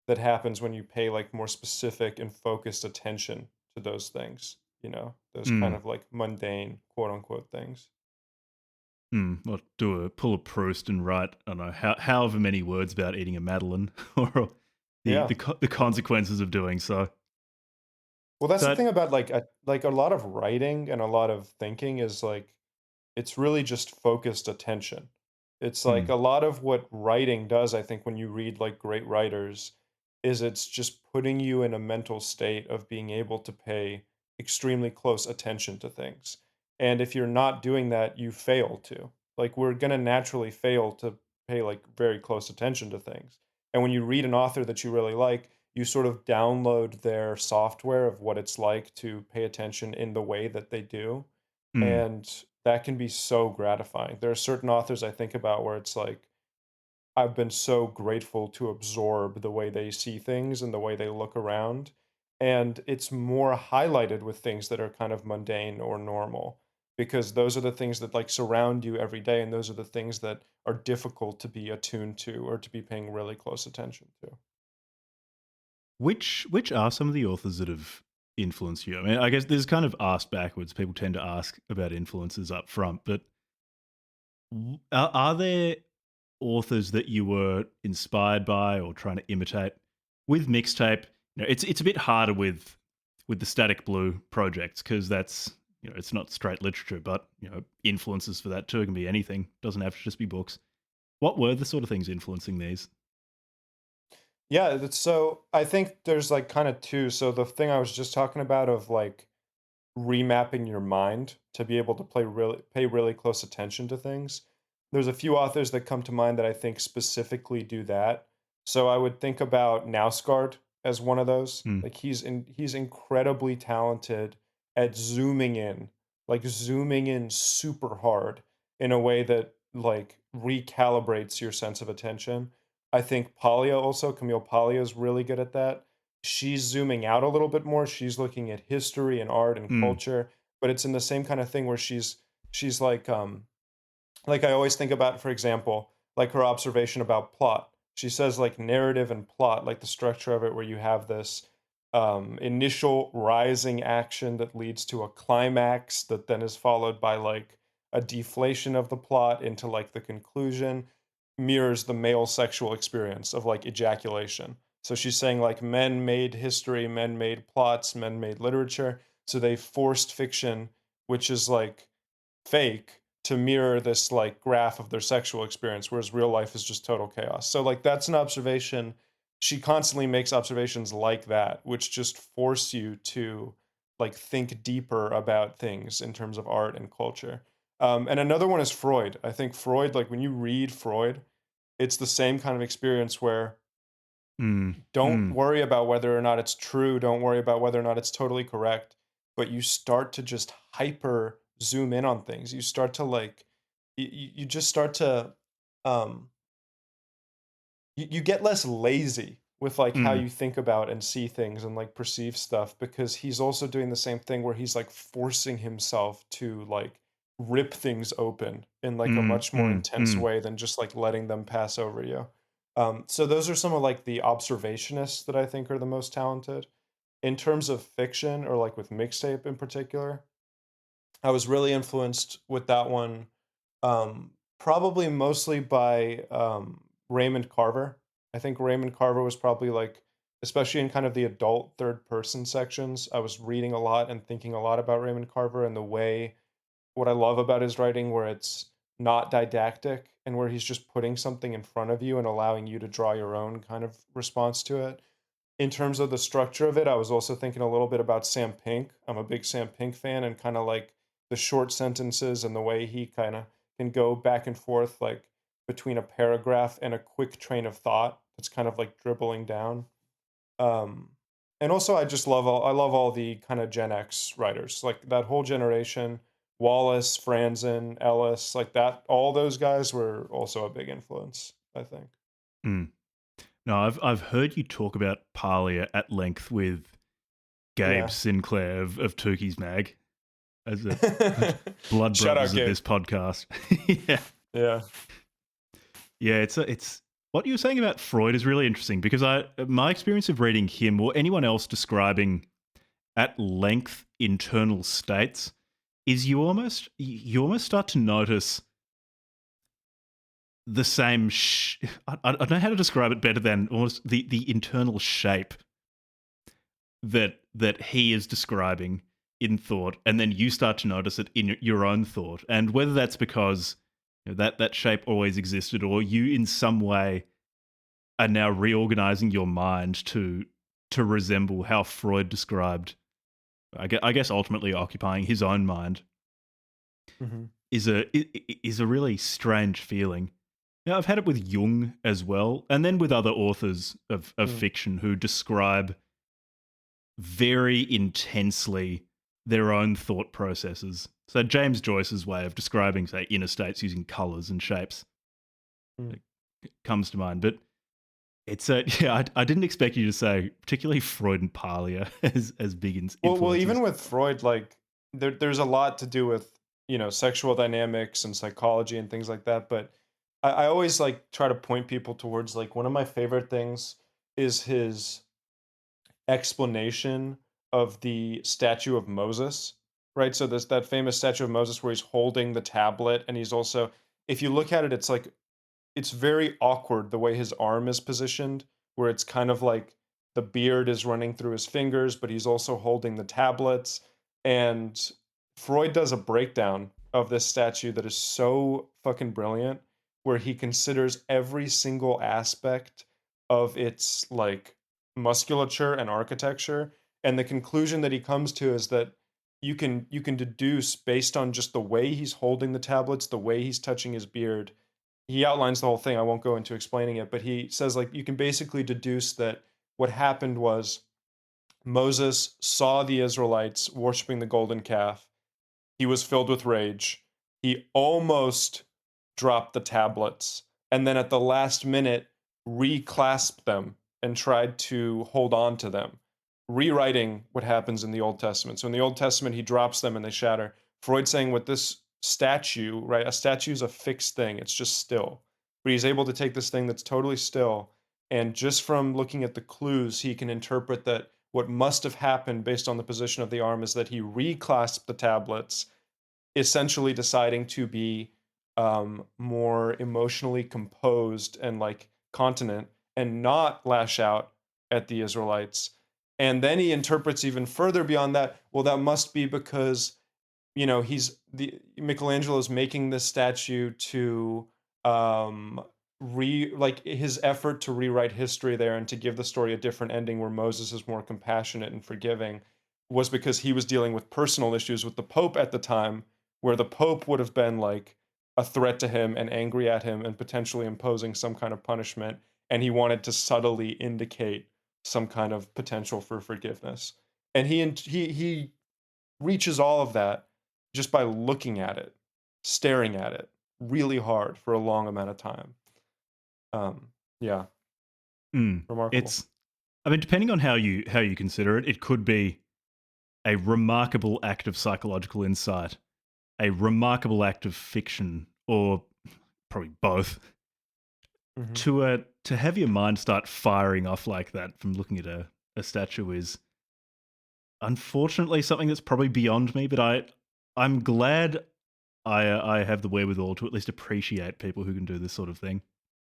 that happens when you pay like more specific and focused attention to those things, those kind Mm. of like mundane quote unquote things. Or do a pull a Proust and write, I don't know, however many words about eating a Madeleine or Yeah. the Yeah. consequences of doing so. Well, that's the So, thing about like a lot of writing and a lot of thinking is like it's really just focused attention. It's like mm, a lot of what writing does, I think, when you read like great writers, is it's just putting you in a mental state of being able to pay extremely close attention to things. And if you're not doing that, you fail to. Like we're gonna naturally fail to pay like very close attention to things. And when you read an author that you really like, you sort of download their software of what it's like to pay attention in the way that they do, mm. and that can be so gratifying. There are certain authors I think about where it's like, I've been so grateful to absorb the way they see things and the way they look around. And it's more highlighted with things that are kind of mundane or normal because those are the things that like surround you every day. And those are the things that are difficult to be attuned to or to be paying really close attention to. Which are some of the authors that have influenced you? I mean, I guess there's kind of asked backwards. People tend to ask about influences up front, but are there authors that you were inspired by or trying to imitate with Mixtape? It's a bit harder with the Static Blue projects because that's it's not straight literature, but influences for that too. It can be anything. Doesn't have to just be books. What were the sort of things influencing these? Yeah, so I think there's like kind of two. So the thing I was just talking about of like remapping your mind to be able to pay really close attention to things. There's a few authors that come to mind that I think specifically do that. So I would think about Nausgard as one of those. Mm, Like he's incredibly talented at zooming in super hard in a way that like recalibrates your sense of attention. I think Palia also, Camille Palia is really good at that. She's zooming out a little bit more. She's looking at history and art and mm, culture, but it's in the same kind of thing where she's like I always think about, for example, like her observation about plot. She says like narrative and plot, like the structure of it, where you have this initial rising action that leads to a climax that then is followed by like a deflation of the plot into like the conclusion, mirrors the male sexual experience of like ejaculation. So she's saying like men made history, men made plots, men made literature. So they forced fiction, which is like fake, to mirror this like graph of their sexual experience, whereas real life is just total chaos. So like that's an observation. She constantly makes observations like that, which just force you to like think deeper about things in terms of art and culture. And another one is Freud. I think Freud, like when you read Freud, it's the same kind of experience where mm, don't mm, worry about whether or not it's true, don't worry about whether or not it's totally correct, but you start to just hyper zoom in on things. You start to like you just start to um you get less lazy with like how mm, you think about and see things and like perceive stuff because he's also doing the same thing where he's like forcing himself to like rip things open in like a mm, much more mm, intense mm, way than just like letting them pass over you. So those are some of like the observationists that I think are the most talented. In terms of fiction or like with mixtape in particular, I was really influenced with that one, probably mostly by Raymond Carver. I think Raymond Carver was probably like, especially in kind of the adult third person sections, I was reading a lot and thinking a lot about Raymond Carver and the way what I love about his writing, where it's not didactic and where he's just putting something in front of you and allowing you to draw your own kind of response to it. In terms of the structure of it, I was also thinking a little bit about Sam Pink. I'm a big Sam Pink fan and kind of like the short sentences and the way he kind of can go back and forth like between a paragraph and a quick train of thought that's kind of like dribbling down. Um, and also I love all the kind of Gen X writers, like that whole generation, Wallace, Franzen, Ellis, like that. All those guys were also a big influence, I think. mm. No, I've heard you talk about Parlia at length with Gabe Yeah. Sinclair of Tukey's Mag. as the blood Shout out, brothers of Gabe. this podcast. Yeah. Yeah. Yeah, it's what you were saying about Freud is really interesting because my experience of reading him or anyone else describing at length internal states is you almost start to notice the same I don't know how to describe it better than almost the internal shape that he is describing in thought, and then you start to notice it in your own thought, and whether that's because that shape always existed, or you in some way are now reorganizing your mind to resemble how Freud described. I guess ultimately occupying his own mind Mm-hmm. is a really strange feeling. Now, I've had it with Jung as well, and then with other authors of Mm. fiction who describe very intensely their own thought processes. So James Joyce's way of describing, say, inner states using colours and shapes Mm. comes to mind. But it's yeah, I didn't expect you to say particularly Freud and Parlia as big Well, influences. even with Freud, like there's a lot to do with sexual dynamics and psychology and things like that. But I always like try to point people towards like one of my favorite things is his explanation of the statue of Moses, right? So there's that famous statue of Moses where he's holding the tablet, and he's also, if you look at it, it's like it's very awkward the way his arm is positioned, where it's kind of like the beard is running through his fingers, but he's also holding the tablets. And Freud does a breakdown of this statue that is so fucking brilliant, where he considers every single aspect of its like musculature and architecture. And the conclusion that he comes to is that you can deduce based on just the way he's holding the tablets, the way he's touching his beard. He outlines the whole thing. I won't go into explaining it, but he says like you can basically deduce that what happened was Moses saw the Israelites worshiping the golden calf. He was filled with rage. He almost dropped the tablets, and then at the last minute reclasped them and tried to hold on to them, rewriting what happens in the Old Testament. So in the Old Testament, he drops them and they shatter. Freud saying with this statue, right? A statue is a fixed thing, it's just still. But he's able to take this thing that's totally still, and just from looking at the clues, he can interpret that what must have happened based on the position of the arm is that he reclasped the tablets, essentially deciding to be more emotionally composed and like continent and not lash out at the Israelites. And then he interprets even further beyond that. Well, that must be because he's the Michelangelo's making this statue to like his effort to rewrite history there and to give the story a different ending where Moses is more compassionate and forgiving was because he was dealing with personal issues with the Pope at the time, where the Pope would have been like a threat to him and angry at him and potentially imposing some kind of punishment, and he wanted to subtly indicate some kind of potential for forgiveness. And he reaches all of that just by looking at it, staring at it really hard for a long amount of time. Yeah, remarkable. It's, I mean, depending on how you consider it, it could be a remarkable act of psychological insight, a remarkable act of fiction, or probably both. Hmm. To have your mind start firing off like that from looking at a statue is unfortunately something that's probably beyond me. But I'm glad I have the wherewithal to at least appreciate people who can do this sort of thing.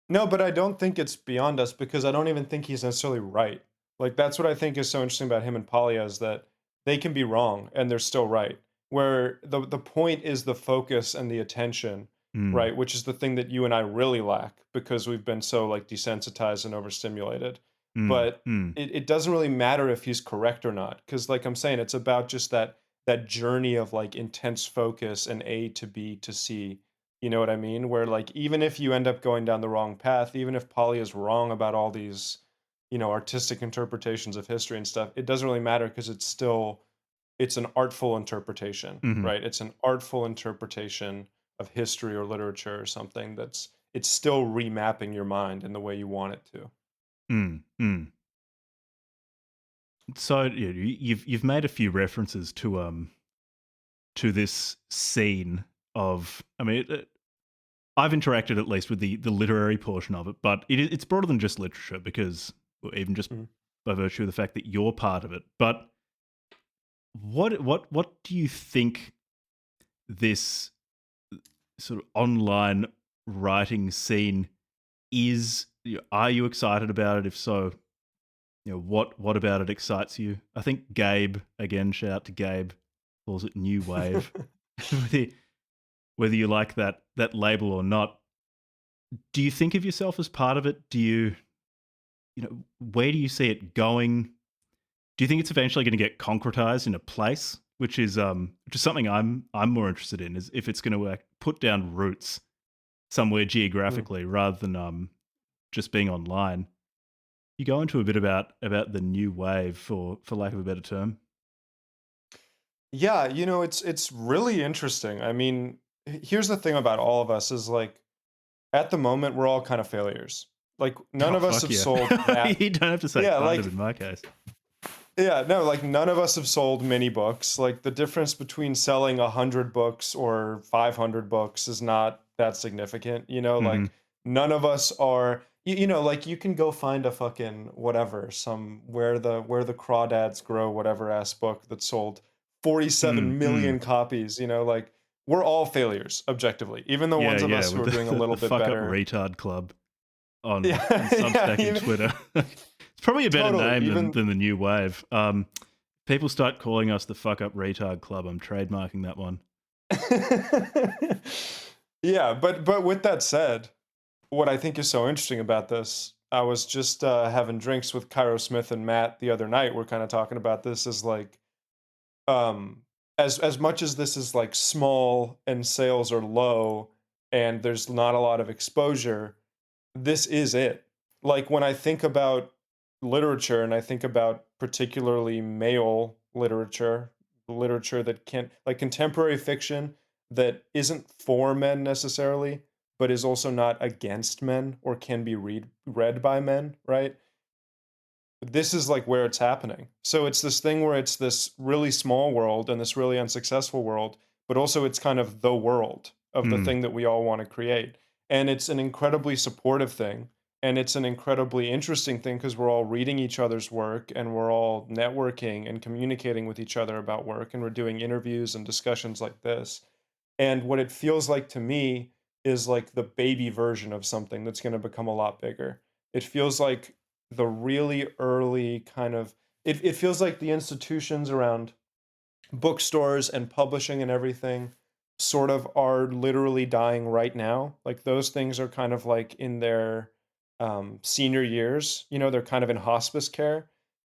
No, but I don't think it's beyond us because I don't even think he's necessarily right. Like that's what I think is so interesting about him and Polya is that they can be wrong and they're still right. Where the point is the focus and the attention, Mm, right? Which is the thing that you and I really lack because we've been so like desensitized and overstimulated. mm, But mm, it doesn't really matter if he's correct or not. Because like I'm saying, it's about just that journey of like intense focus and A to B to C. You know what I mean? Where like even if you end up going down the wrong path, even if Polly is wrong about all these, artistic interpretations of history and stuff, it doesn't really matter because it's an artful interpretation, mhm, right? It's an artful interpretation of history or literature or something it's still remapping your mind in the way you want it to. mm, mm. So you've made a few references to this scene of, I mean, I've interacted at least with the literary portion of it, but it's broader than just literature because, or even just Mhm. by virtue of the fact that you're part of it. But what do you think this sort of online writing scene is? Are you excited about it? If so, what about it excites you? I think Gabe, again, shout out to Gabe, calls it new wave. whether, whether you like that label or not, do you think of yourself as part of it? Do where do you see it going? Do you think it's eventually going to get concretized in a place, which is something I'm more interested in, is if it's going to put down roots somewhere Mm. geographically rather than just being online. You go into a bit about the new wave, for lack of a better term. Yeah, it's really interesting. I mean, here's the thing about all of us is like at the moment we're all kind of failures. Like none Oh of us fuck have yeah! sold that. You don't have to say Yeah, kind of like in my case. yeah, no, like none of us have sold many books. Like the difference between selling 100 books or 500 books is not that significant. Hmm. Like none of us are. Like you can go find a fucking whatever, some where the crawdads grow, whatever ass book that sold 47 Mm, mm. million copies. Like we're all failures objectively, even the Yeah, ones of yeah, us who with are doing a the little bit fuck up better. retard club Yeah, on yeah, Substack and even, Twitter. It's probably a better totally, name than even. the new wave. People start calling us the fuck up retard club. I'm trademarking that one. Yeah, but with that said, what I think is so interesting about this, I was just having drinks with Cairo Smith and Matt the other night. We're kind of talking about this as like, um, as much as this is like small and sales are low, and there's not a lot of exposure. This is it. Like when I think about literature and I think about particularly male literature that can like contemporary fiction that isn't for men necessarily, but is also not against men or can be read by men, right? This is like where it's happening. So it's this thing where it's this really small world and this really unsuccessful world, but also it's kind of the world of the Mm, thing that we all want to create. And it's an incredibly supportive thing. And it's an incredibly interesting thing because we're all reading each other's work and we're all networking and communicating with each other about work. And we're doing interviews and discussions like this. And what it feels like to me is like the baby version of something that's going to become a lot bigger. It feels like the really early kind of it feels like the institutions around bookstores and publishing and everything sort of are literally dying right now. Like those things are kind of like in their senior years. They're kind of in hospice care.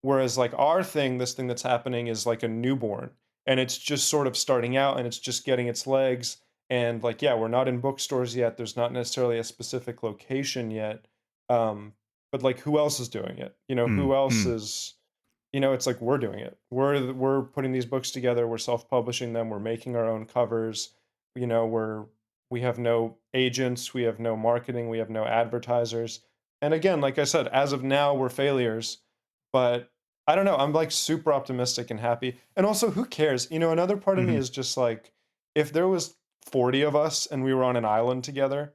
Whereas like our thing, this thing that's happening is like a newborn, and it's just sort of starting out, and it's just getting its legs. And like, yeah, we're not in bookstores yet. There's not necessarily a specific location yet. Um, but like, who else is doing it? mm, Who else mm. is it's like we're doing it. We're putting these books together. We're self-publishing them. We're making our own covers. We have no agents. We have no marketing. We have no advertisers. And again, like I said, as of now, we're failures. But I don't know. I'm like super optimistic and happy. And also, who cares? Another part of me Mhm. is just like, if there was 40 of us and we were on an island together,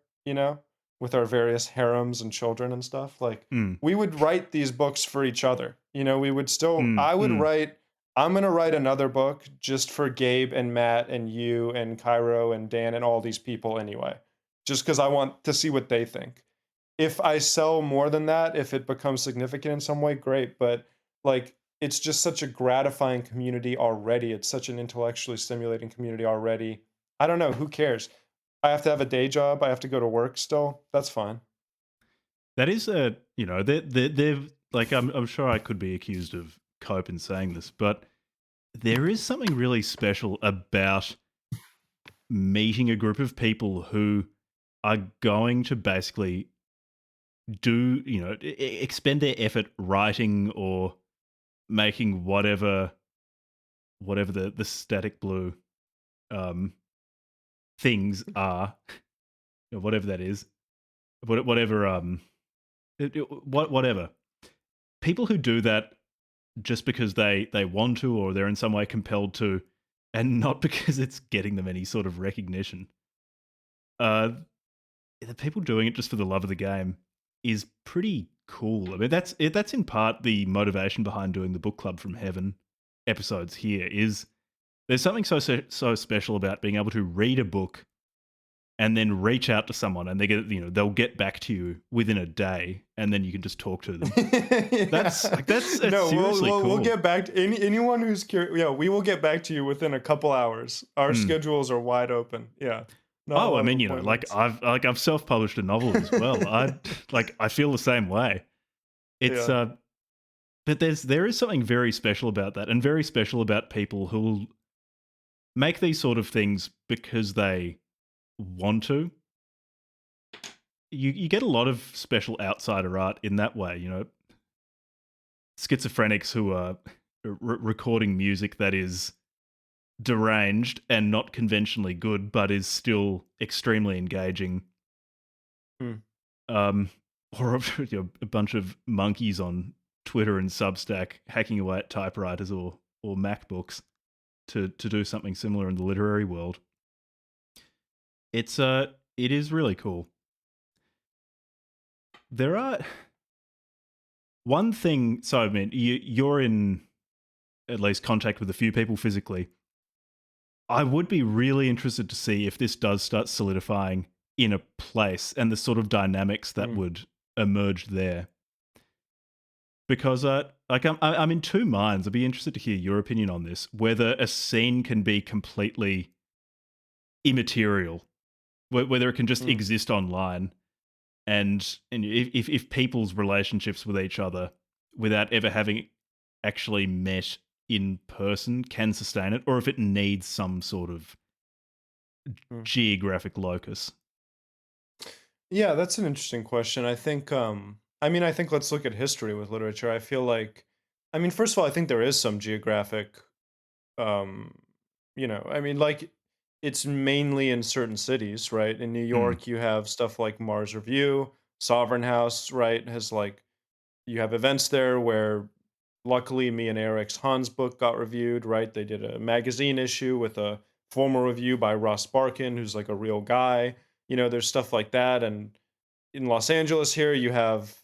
with our various harems and children and stuff, like Mm, we would write these books for each other. We would still, mm, I would mm. write, I'm going to write another book just for Gabe and Matt and you and Cairo and Dan and all these people anyway, just because I want to see what they think. If I sell more than that, if it becomes significant in some way, great. But like, it's just such a gratifying community already. It's such an intellectually stimulating community already. I don't know. Who cares? I have to have a day job. I have to go to work still. That's fine. That is a, they've like, I'm sure I could be accused of cope in saying this, but there is something really special about meeting a group of people who are going to basically do, expend their effort writing or making whatever the static blue um things are, whatever that is, whatever whatever. People who do that just because they want to, or they're in some way compelled to, and not because it's getting them any sort of recognition. Uh, the people doing it just for the love of the game is pretty cool. I mean, that's in part the motivation behind doing the book club from heaven episodes here. Is there's something so special about being able to read a book and then reach out to someone, and they'll get back to you within a day, and then you can just talk to them. That's Yeah. like that's No, seriously we'll cool. get back to anyone who's curious. Yeah, we will get back to you within a couple hours. Our Mm. schedules are wide open. Yeah, not a Oh, I lot of mean, like appointments. I've self-published a novel as well. I feel the same way. It's Yeah. but there is something very special about that, and very special about people who will make these sort of things because they want to. You get a lot of special outsider art in that way. Schizophrenics who are recording music that is deranged and not conventionally good, but is still extremely engaging. Hmm. Um, or a bunch of monkeys on Twitter and Substack hacking away at typewriters or MacBooks to do something similar in the literary world. It is really cool. There are one thing. So I mean, you're in at least contact with a few people physically. I would be really interested to see if this does start solidifying in a place and the sort of dynamics that Hmm. would emerge there. Because I'm in two minds. I'd be interested to hear your opinion on this. Whether a scene can be completely immaterial, whether it can just Hmm. exist online, and if people's relationships with each other without ever having actually met in person can sustain it, or if it needs some sort of Hmm. geographic locus. Yeah, that's an interesting question. I think I mean, I think let's look at history with literature. I feel like I mean, first of all, I think there is some geographic um I mean, like it's mainly in certain cities, right? In New Hmm. York, you have stuff like Mars Review, Sovereign House, right? Has like you have events there where luckily me and Eric's Hans book got reviewed, right? They did a magazine issue with a formal review by Ross Barkin, who's like a real guy. There's stuff like that. And in Los Angeles here, you have,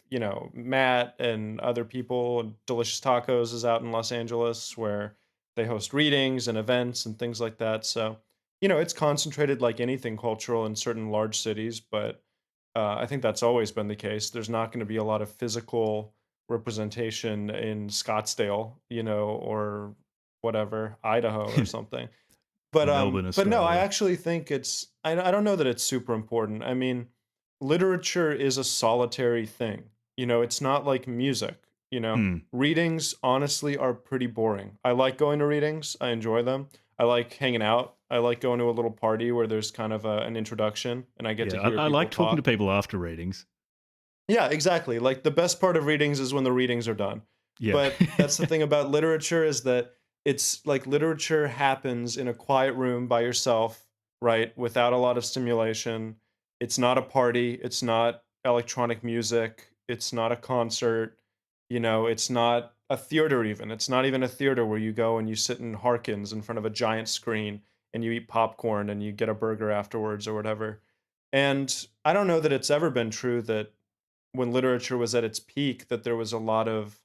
Matt and other people. And Delicious Tacos is out in Los Angeles where they host readings and events and things like that. So, it's concentrated like anything cultural in certain large cities, but I think that's always been the case. There's not going to be a lot of physical representation in Scottsdale, or whatever, Idaho or something. Melbourne, But no, I Australia. actually think I don't know that it's super important. I mean, literature is a solitary thing. It's not like music, you know. Hmm. Readings honestly are pretty boring. I like going to readings. I enjoy them. I like hanging out. I like going to a little party where there's kind of an introduction and I get Yeah, to hear I people like talking to talk. people after readings. Yeah, exactly. Like the best part of readings is when the readings are done. Yeah. But that's the thing about literature is that it's like literature happens in a quiet room by yourself, right? Without a lot of stimulation. It's not a party, it's not electronic music, it's not a concert, it's not a theater even. It's not even a theater where you go and you sit in Harkins in front of a giant screen and you eat popcorn and you get a burger afterwards or whatever. And I don't know that it's ever been true that when literature was at its peak that there was a lot of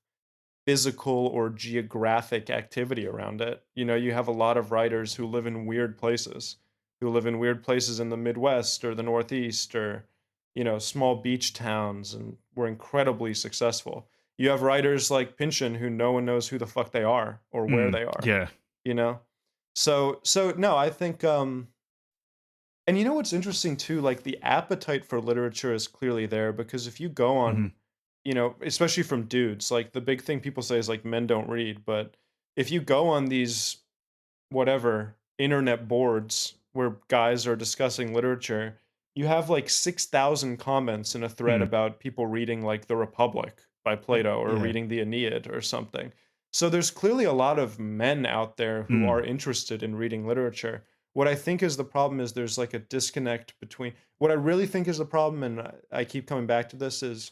physical or geographic activity around it. You have a lot of writers who live in weird places, who live in weird places in the Midwest or the Northeast or, small beach towns and were incredibly successful. You have writers like Pynchon who no one knows who the fuck they are or where Hmm. they are, Yeah. you know? So no, I think and what's interesting too, like the appetite for literature is clearly there because if you go Hmm. on, especially from dudes, like the big thing people say is like men don't read, but if you go on these whatever internet boards where guys are discussing literature, you have like 6,000 comments in a thread Hmm. about people reading like The Republic by Plato or Yeah. reading the Aeneid or something. So there's clearly a lot of men out there who Hmm. are interested in reading literature. What I think is the problem is there's like a disconnect between what I really think is the problem, and I keep coming back to this, is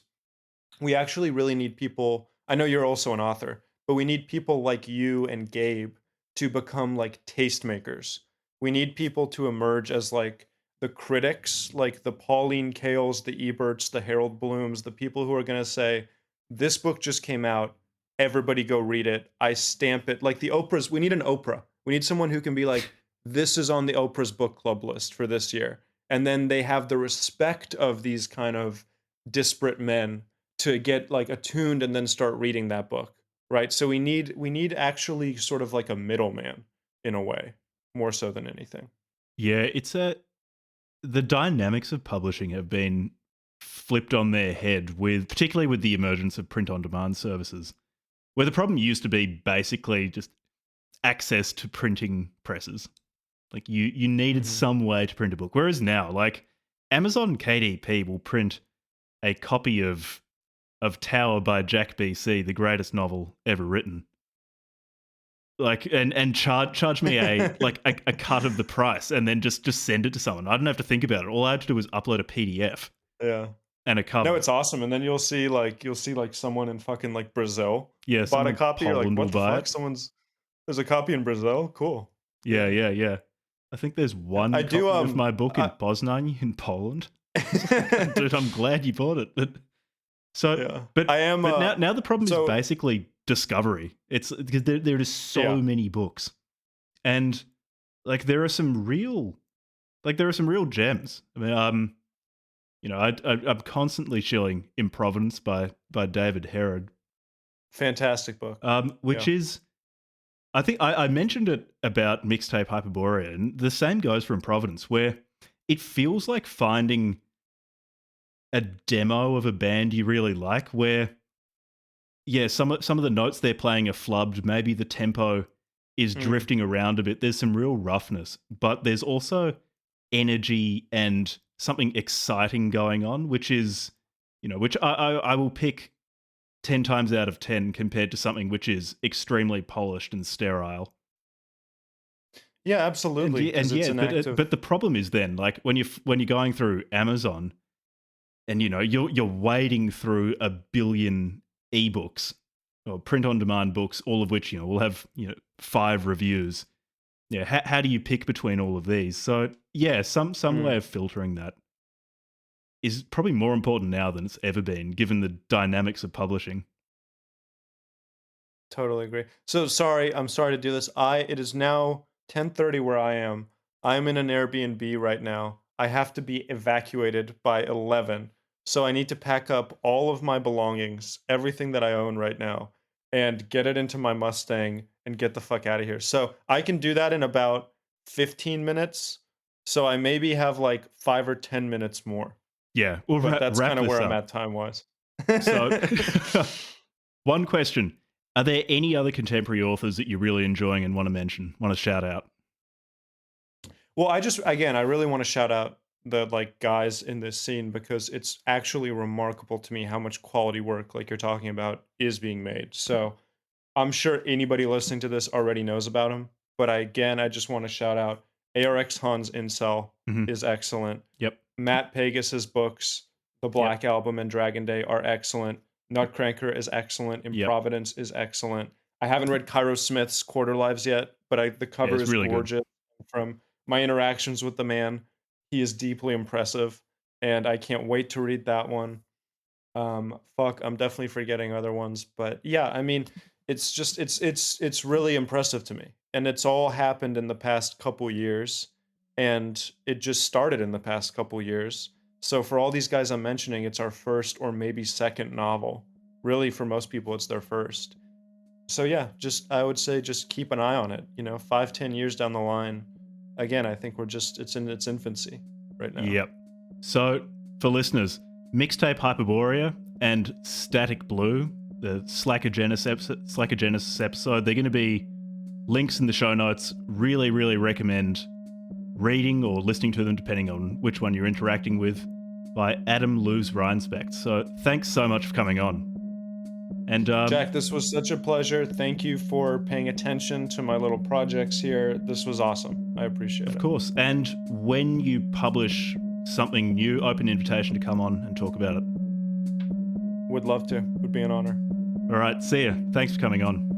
we actually really need people. I know you're also an author, but we need people like you and Gabe to become like tastemakers. We need people to emerge as like the critics, like the Pauline Kaels, the Eberts, the Harold Blooms, the people who are going to say, this book just came out. Everybody go read it. I stamp it. Like the Oprahs, we need an Oprah. We need someone who can be like, this is on the Oprah's book club list for this year. And then they have the respect of these kind of disparate men to get like attuned and then start reading that book, right? So we need actually sort of like a middleman in a way, more so than anything. Yeah, the dynamics of publishing have been flipped on their head particularly with the emergence of print on demand services, where the problem used to be basically just access to printing presses. Like you needed some way to print a book. Whereas now, like Amazon KDP will print a copy of Tower by Jack BC, the greatest novel ever written. Like and charge me a cut of the price and then just send it to someone. I don't have to think about it. All I have to do is upload a PDF Yeah. and a cover. No, it's awesome. And then you'll see someone in fucking like Brazil Yeah, bought a someone in copy. You're like, Poland what will the buy fuck? it. There's a copy in Brazil? Cool. Yeah. I think there's one I copy do of my book in I, Poznań in Poland. Dude, I'm glad you bought it. yeah. But I am now the problem is so basically discovery. It's because there are so yeah. many books, and like there are some real gems. I mean, I'm constantly shilling In Providence by David Herod, Fantastic book. which Yeah. is, I think I mentioned it about Mixtape Hyperborea, and the same goes for In Providence, where it feels like finding a demo of a band you really like, where yeah, some of the notes they're playing are flubbed. Maybe the tempo is Mm. drifting around a bit. There's some real roughness, but there's also energy and something exciting going on, which is, which I will pick 10 times out of 10 compared to something which is extremely polished and sterile. Yeah, And absolutely. yeah, Because it's an act of but the problem is then, like when you're going through Amazon and you're wading through a billion ebooks or print on demand books, all of which will have 5 reviews. Yeah, how do you pick between all of these? So yeah, some way mm, of filtering that is probably more important now than it's ever been, given the dynamics of publishing. totally agree. So sorry, I'm sorry to do this. It is now 10:30 where I am. I'm in an Airbnb right now. I have to be evacuated by 11. So I need to pack up all of my belongings, everything that I own right now, and get it into my Mustang and get the fuck out of here. So I can do that in about 15 minutes. So I maybe have like 5 or 10 minutes more. Yeah, we'll But that's wrap kind of this where I'm up. at time-wise. So, one question: are there any other contemporary authors that you're really enjoying and want to mention? Want to shout out? Well, I really want to shout out the like guys in this scene because it's actually remarkable to me how much quality work like you're talking about is being made. So I'm sure anybody listening to this already knows about him, but I just want to shout out ARX Hans Incel Mm-hmm. is excellent. Yep. Matt Pegus's books, The Yep. Black Album and Dragon Day are excellent. Nutcracker is excellent. Yep. Improvidence is excellent. I haven't read Cairo Smith's Quarter Lives yet, but the Yeah, cover it's is really good. gorgeous. From my interactions with the man, he is deeply impressive, and I can't wait to read that one. Fuck, I'm definitely forgetting other ones, but yeah, I mean, it's just it's really impressive to me, and it's all happened in the past couple years, and it just started in the past couple years. So for all these guys I'm mentioning, it's our first or maybe second novel. Really, for most people, it's their first. So yeah, just I would say just keep an eye on it. 5, 10 years down the line, again, I think it's in its infancy right now. Yep. So, for listeners, Mixtape Hyperborea and Static Blue, the Slackogenesis episode, they're going to be links in the show notes. Really, really recommend reading or listening to them, depending on which one you're interacting with, by Adem Rienspects. So, thanks so much for coming on. And Jack, this was such a pleasure. Thank you for paying attention to my little projects here. This was awesome. I appreciate it. Of course. And when you publish something new, open invitation to come on and talk about it. Would love to. Would be an honor. All right. See ya. Thanks for coming on.